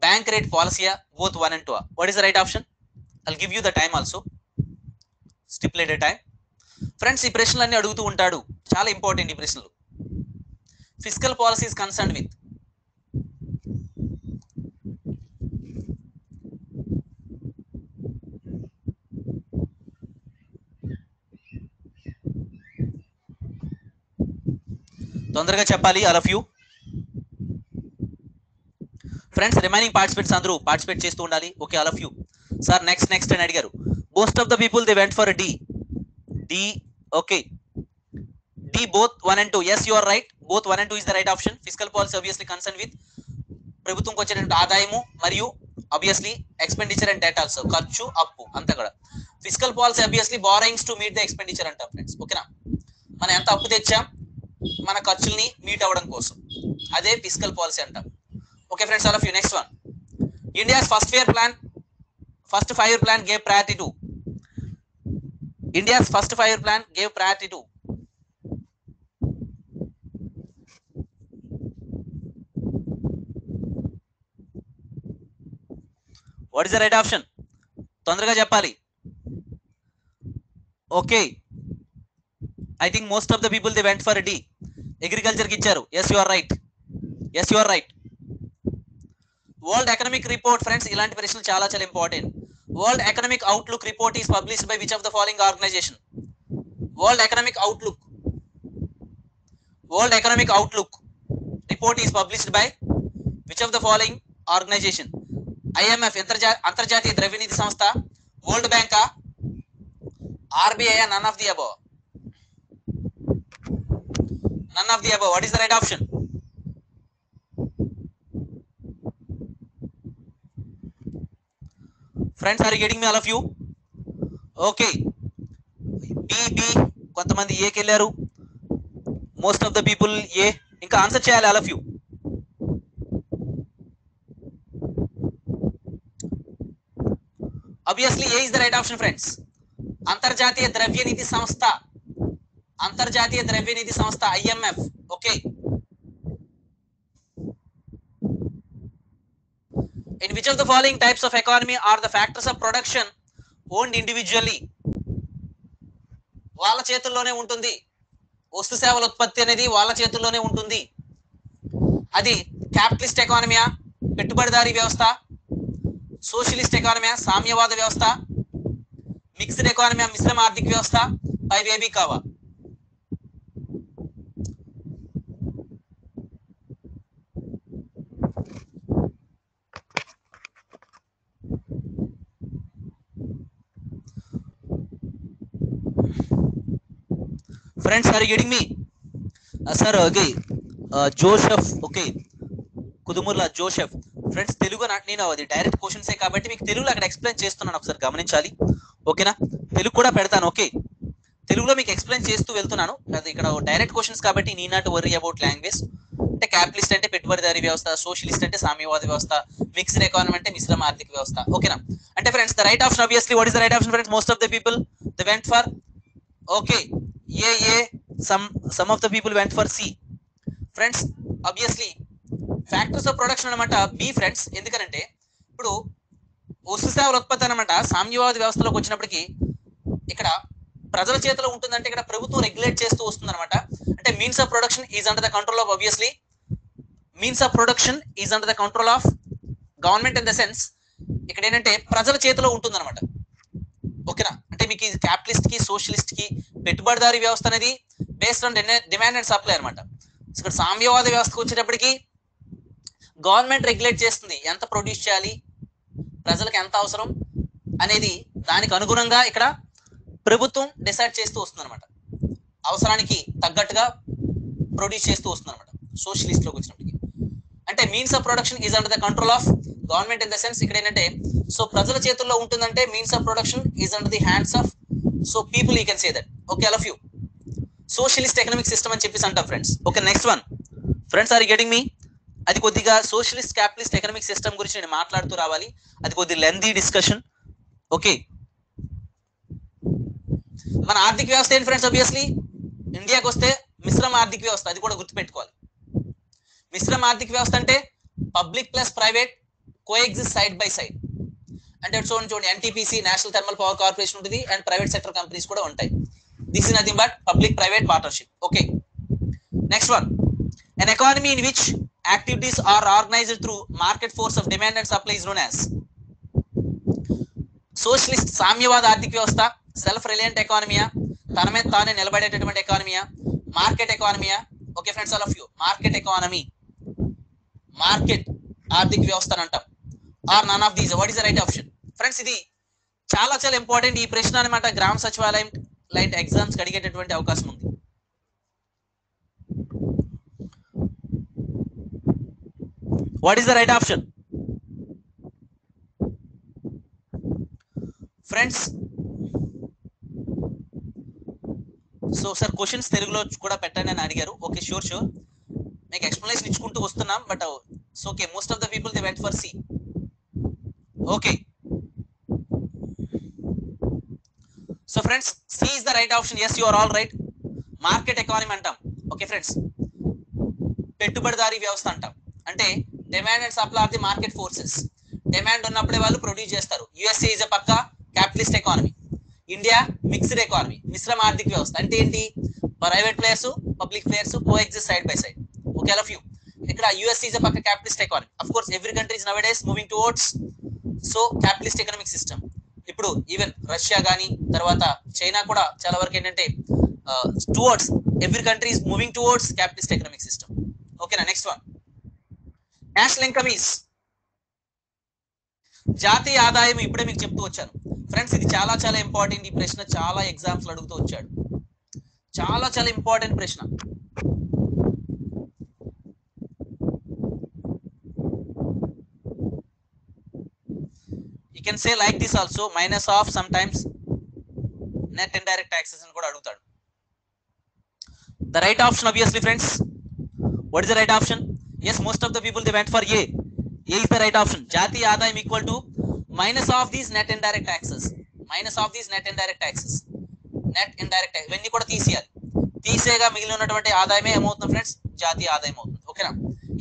బ్యాంక్ రేట్ పాలసీయా? Both 1 and 2. What is the right option? I'll give you the time also, stipulated time. Friends, ఈ ప్రశ్నలన్నీ అడుగుతూ ఉంటాడు, చాలా ఇంపార్టెంట్ ఈ ప్రశ్నలు. Physical policy is concern with తొందరగా చెప్పాలి all of you. Friends, remaining participates అందరూ పార్టిసిపేట్ చేస్తూ ఉండాలి. Okay, all of you. Sir next అని అడిగారు. Most of the people they went for D. Okay, D both 1 and 2. yes, you are right, both 1 and 2 is the right option. Fiscal policy obviously concerned with ప్రభుత్వంకి వచ్చేటువంటి ఆదాయము మరియు obviously expenditure and debt also, ఖర్చు అప్పు అంతా కూడా. Physical policy obviously borrowings to meet the expenditure అంటాం friends. ఓకేనా, మనం ఎంత అప్పు తెచ్చాం మన ఖర్చుల్ని మీట్ అవ్వడం కోసం, అదే ఫిజికల్ పాలసీ అంటాం. Okay friends, all of you. Next one, India's first 5-year plan gave priority to. India's first 5-year plan gave priority to. What is the right option? తొందరగా చెప్పాలి. Okay, I think most of the people they went for D. Agriculture కి ఇచ్చారు. yes, you are right. World economic report friends, ఇలాంటి ప్రశ్నలు చాలా important. World economic outlook report is published by which of the following organisation? World economic outlook report is published by which of the following organisation? IMF అంతర్జాతీయ ద్రవ్యనిధి సంస్థ, world బ్యాంకా, RBI, none of the above. What is the right option? Friends, are you getting me, all of you? Okay, B కొంతమంది A కి వెళ్ళారు. Most of the people A. ఇంకా answer చేయాలి all of you. Obviously A is the right option friends. అంతర్జాతీయ ద్రవ్యనిధి సంస్థ IMF. Okay, in which of the following types of economy are the factors of production owned individually? వాళ్ళ చేతుల్లోనే ఉంటుంది, వస్తు సేవల ఉత్పత్తి అనేది వాళ్ళ చేతుల్లోనే ఉంటుంది. అది క్యాపిటలిస్ట్ ఎకానమీయా, పెట్టుబడిదారీ వ్యవస్థ, సోషలిస్ట్ ఎకానమీయా, సామ్యవాద వ్యవస్థ, మిక్స్డ్ ఎకానమీయా, మిశ్రమ ఆర్థిక వ్యవస్థ, ఇవేవి కావా? Friends, are you getting me? Sir okay, Joseph, okay, Kudumurla Joseph. Friends, Telugu నేను అది డైరెక్ట్ క్వశ్చన్సే కాబట్టి మీకు తెలుగులో అక్కడ ఎక్స్ప్లెయిన్ చేస్తున్నాను, ఒకసారి గమనించాలి. ఓకేనా, తెలుగు కూడా పెడతాను. ఓకే, తెలుగులో మీకు ఎక్స్ప్లెయిన్ చేస్తూ వెళ్తున్నాను. అది ఇక్కడ డైరెక్ట్ క్వశ్చన్స్ కాబట్టి need not worry about language. అంటే క్యాపిటలిస్ట్ అంటే పెట్టుబడిదారీ వ్యవస్థ, సోషలిస్ట్ అంటే సామ్యవాద వ్యవస్థ, మిక్స్డ్ ఎకానమీ అంటే మిశ్రమ ఆర్థిక వ్యవస్థ. ఓకేనా, అంటే friends the right option obviously, what is the right option friends? Most of the people they went for okay A. some of the people went for C. Friends, obviously factors of production అనమాట B friends. ఎందుకంటే ఇప్పుడు వస్తు సేవల ఉత్పత్తి అనమాట సామ్యవాద వ్యవస్థలోకి వచ్చినప్పటికీ ఇక్కడ ప్రజల చేతిలో ఉంటుందంటే ఇక్కడ ప్రభుత్వం రెగ్యులేట్ చేస్తూ వస్తుంది అనమాట. అంటే means of production is under the control of government in the sense ఇక్కడ ఏంటంటే ప్రజల చేతిలో ఉంటుంది అనమాట. ఓకేనా, అంటే మీకు క్యాపిటలిస్ట్ కి, సోషలిస్ట్ కి, పెట్టుబడిదారీ వ్యవస్థ అనేది based on demand and supply అనమాట. ఇక్కడ సామ్యవాద వ్యవస్థకు వచ్చేటప్పటికి గవర్నమెంట్ రెగ్యులేట్ చేస్తుంది ఎంత ప్రొడ్యూస్ చేయాలి, ప్రజలకు ఎంత అవసరం అనేది. దానికి అనుగుణంగా ఇక్కడ ప్రభుత్వం డిసైడ్ చేస్తూ వస్తుంది అనమాట. అవసరానికి తగ్గట్టుగా ప్రొడ్యూస్ చేస్తూ వస్తుంది అనమాట సోషలిస్ట్ లోకి వచ్చినప్పటికి. అంటే means of production is under the control of government in the sense ఇక్కడ ఏంటంటే సో ప్రజల చేతుల్లో ఉంటుందంటే means of production is under the hands of so people, you can say that. Okay, all of you. Socialist economic system అని చెప్పేసి అంటాం friends. Okay, next one friends, are you getting me? అది కొద్దిగా socialist capitalist economic system గురించి నేను మాట్లాడుతూ రావాలి. అది కొద్దిగా లెంతీ డిస్కషన్. ఓకే, మన ఆర్థిక వ్యవస్థ ఏంటి ఫ్రెండ్స్? ఆబ్వియస్లీ ఇండియాకి వస్తే మిశ్రమ ఆర్థిక వ్యవస్థ, అది కూడా గుర్తుపెట్టుకోవాలి. మిశ్రమ ఆర్థిక వ్యవస్థ అంటే public plus private coexist side by side. అంటే చూడండి NTPC, national thermal power corporation ఉంటుంది, అండ్ ప్రైవేట్ సెక్టర్ కంపెనీస్ కూడా ఉంటాయి. This is nothing but public private partnership. Okay, next one, an economy in which activities are organized through market force of demand and supply is known as? Socialist సామ్యవాద ఆర్థిక వ్యవస్థ, self reliant ఎకానమీయా, తన మీద తానే నిలబడేటటువంటి ఎకానమీయా, మార్కెట్ ఎకానమీయా? Okay friends, all of you, market economy, market ఆర్థిక వ్యవస్థ అని అంటాం. Or none of these? What is the right option? Friends ఇది చాలా చాలా ఇంపార్టెంట్ ఈ ప్రశ్న అనమాట. గ్రామ సచివాలయం లైట్ ఎగ్జామ్స్ అడిగేటటువంటి అవకాశం ఉంది. What is the right option friends? So sir questions తెలుగులో కూడా పెట్టండి అని అడిగారు. ఓకే, షూర్ మీకు ఎక్స్ప్లెనేషన్ ఇచ్చుకుంటూ వస్తున్నాం. But okay, most of the people they went for C. Okay, so friends C is the right option. Yes, you are all right. Market economy అంటాం. Okay friends, పెట్టుబడిదారీ వ్యవస్థ అంటాం. అంటే demand and supply are the market forces. Demand ఉన్నప్పుడే వాళ్ళు produce చేస్తారు. USA is a పక్కా capitalist economy. India mixed economy, మిశ్రమ ఆర్థిక వ్యవస్థ. అంటే ఏంటి? Private players, public players coexist side by side. Okay, all of you. ఇక్కడ యుఎస్ ఈజ్ అ పక్క capitalist economy. Of course every country is nowadays moving towards capitalist economic system. ఇప్పుడు even Russia కానీ తర్వాత చైనా కూడా చాలా వరకు ఏంటంటే towards every country is moving towards capitalist economic system. ఓకేనా? Next one, national income is జాతీయ ఆదాయం. ఇప్పుడే మీకు చెప్తూ వచ్చాను ఫ్రెండ్స్, ఇది చాలా చాలా ఇంపార్టెంట్. ఈ ప్రశ్న చాలా ఎగ్జామ్స్ లో అడుగుతూ వచ్చాడు. చాలా చాలా ఇంపార్టెంట్ ప్రశ్న. You can say like this also, minus of some times net indirect taxes అని కూడా అడుగుతాడు. The right option obviously friends, what is the right option? Yes, most of the people they went for A. A is the right option. జాతీయ ఆదాయం equal to minus of these net indirect taxes. Minus of these net indirect taxes. Net indirect tax ఇవన్నీ కూడా తీసేయాలి. తీసేగా మిగిలి ఉన్నటువంటి ఆదాయమే ఏమవుతుంది friends? జాతీయ ఆదాయం అవుతుంది. ఓకేనా?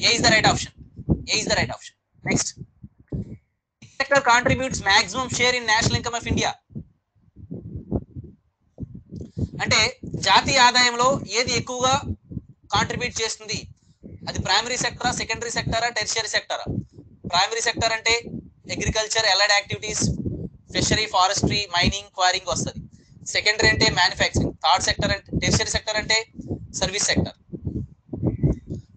A is the right option. A is the right option. Next, sector contributes maximum share in national income of India. అంటే జాతీయ ఆదాయంలో ఏది ఎక్కువగా కాంట్రిబ్యూట్ చేస్తుంది? అది ప్రైమరీ సెక్టరా, సెకండరీ సెక్టరా, టెర్షియరీ సెక్టరా? ప్రైమరీ సెక్టర్ అంటే agriculture, allied activities, fishery, forestry, mining, quarrying వస్తుంది. సెకండరీ అంటే మ్యానుఫ్యాక్చరింగ్. థర్డ్ సెక్టర్ అంటే టెర్షియరీ సెక్టర్ అంటే సర్వీస్ సెక్టర్.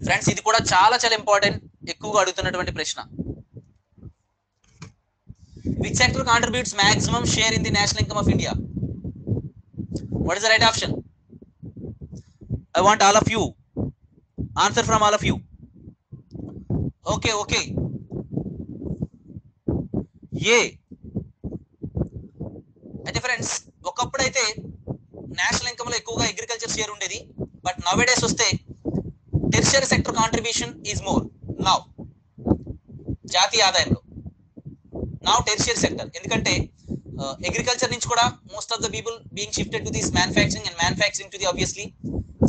ఫ్రెండ్స్ ఇది కూడా చాలా చాలా ఇంపార్టెంట్, ఎక్కువగా అడుగుతున్నటువంటి ప్రశ్న. Which sector contributes maximum share in the national income of India? What is the right option? I want all of you answer from all of you. Okay, ఏ అయితే friends ఒకప్పుడైతే national income లో ఎక్కువగా agriculture share ఉండేది. But now days వస్తే tertiary sector contribution is more now. జాతీయ ఆదాయంలో now tertiary sector. ఎందుకంటే agriculture నుంచి కూడా most of the people being shifted to this manufacturing and manufacturing to the obviously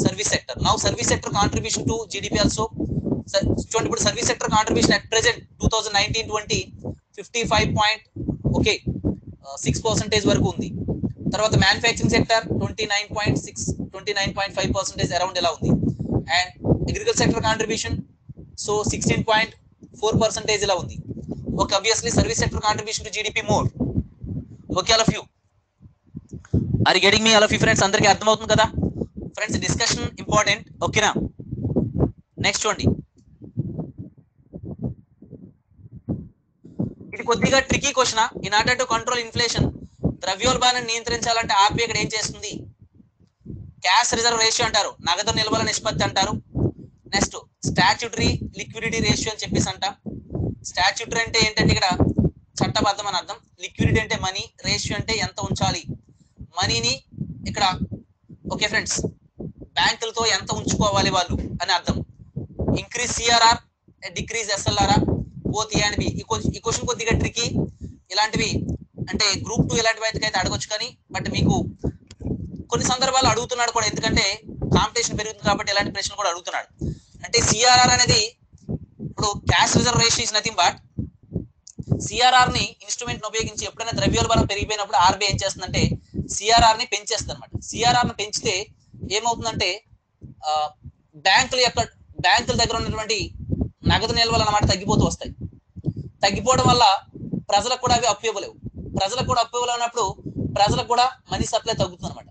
service sector. Now service sector contribution to GDP also. చూడండి ఇప్పుడు service sector contribution at present 2019-20 55.6% వరకు ఉంది. తర్వాత manufacturing sector 29.5% around ఎలా ఉంది. And agriculture sector contribution 16.4% ఇలా ఉంది. Okay, obviously service sector contribution to GDP more. Okay, all of you are you getting me? All of you friends అందరికీ అర్థమవుతుంది కదా ఫ్రెండ్స్? Discussion important. ఓకేనా? నెక్స్ట్ చూడండి, ఇది కొద్దిగా tricky question. In order to control inflation, ద్రవ్యోల్బణాన్ని నియంత్రించాలంటే RBI ఇక్కడ ఏం చేస్తుంది? క్యాష్ రిజర్వ్ రేషియో అంటారు, నగదు నిల్వల నిష్పత్తి అంటారు. నెక్స్ట్ స్టాట్యూటరీ లిక్విడిటీ రేషియో అని చెప్పేసి అంటాం. స్టాట్యూటరీ అంటే ఏంటంటే ఇక్కడ చట్టబద్ధం అని అర్థం. లిక్విడిటీ అంటే మనీ, రేషియో అంటే ఎంత ఉంచాలి మనీని ఇక్కడ. ఓకే ఫ్రెండ్స్, బ్యాంకులతో ఎంత ఉంచుకోవాలి వాళ్ళు అని అర్థం. Increase CRR, decrease SLR, both A and B. ఈ క్వశ్చన్ కొద్దిగా ట్రికీ. ఇలాంటివి అంటే గ్రూప్ 2 ఇలాంటివి అయితే అడగొచ్చు, కానీ బట్ మీకు కొన్ని సందర్భాలు అడుగుతున్నాడు కూడా. ఎందుకంటే కాంపిటీషన్ పెరుగుతుంది కాబట్టి ఇలాంటి ప్రశ్నలు కూడా అడుగుతున్నాడు. అంటే సిఆర్ఆర్ అనేది ఇప్పుడు cash reserve ratio is nothing but CRR ని ఇన్స్ట్రుమెంట్ ఉపయోగించి ఎప్పుడైనా ద్రవ్యోల్బణం పెరిగిపోయినప్పుడు ఆర్బీఐ ఏం చేస్తుందంటే సిఆర్ఆర్ ని పెంచేస్తుంది అనమాట. సిఆర్ఆర్ ని పెంచితే ఏమవుతుందంటే బ్యాంకుల దగ్గర ఉన్నటువంటి నగదు నిల్వలు అన్నమాట తగ్గిపోతూ వస్తాయి. తగ్గిపోవడం వల్ల ప్రజలకు కూడా అవి అప్పు ఇవ్వలేవు. ప్రజలకు కూడా అప్పు ఇవ్వలేనప్పుడు ప్రజలకు కూడా మనీ సప్లై తగ్గుతుంది అనమాట.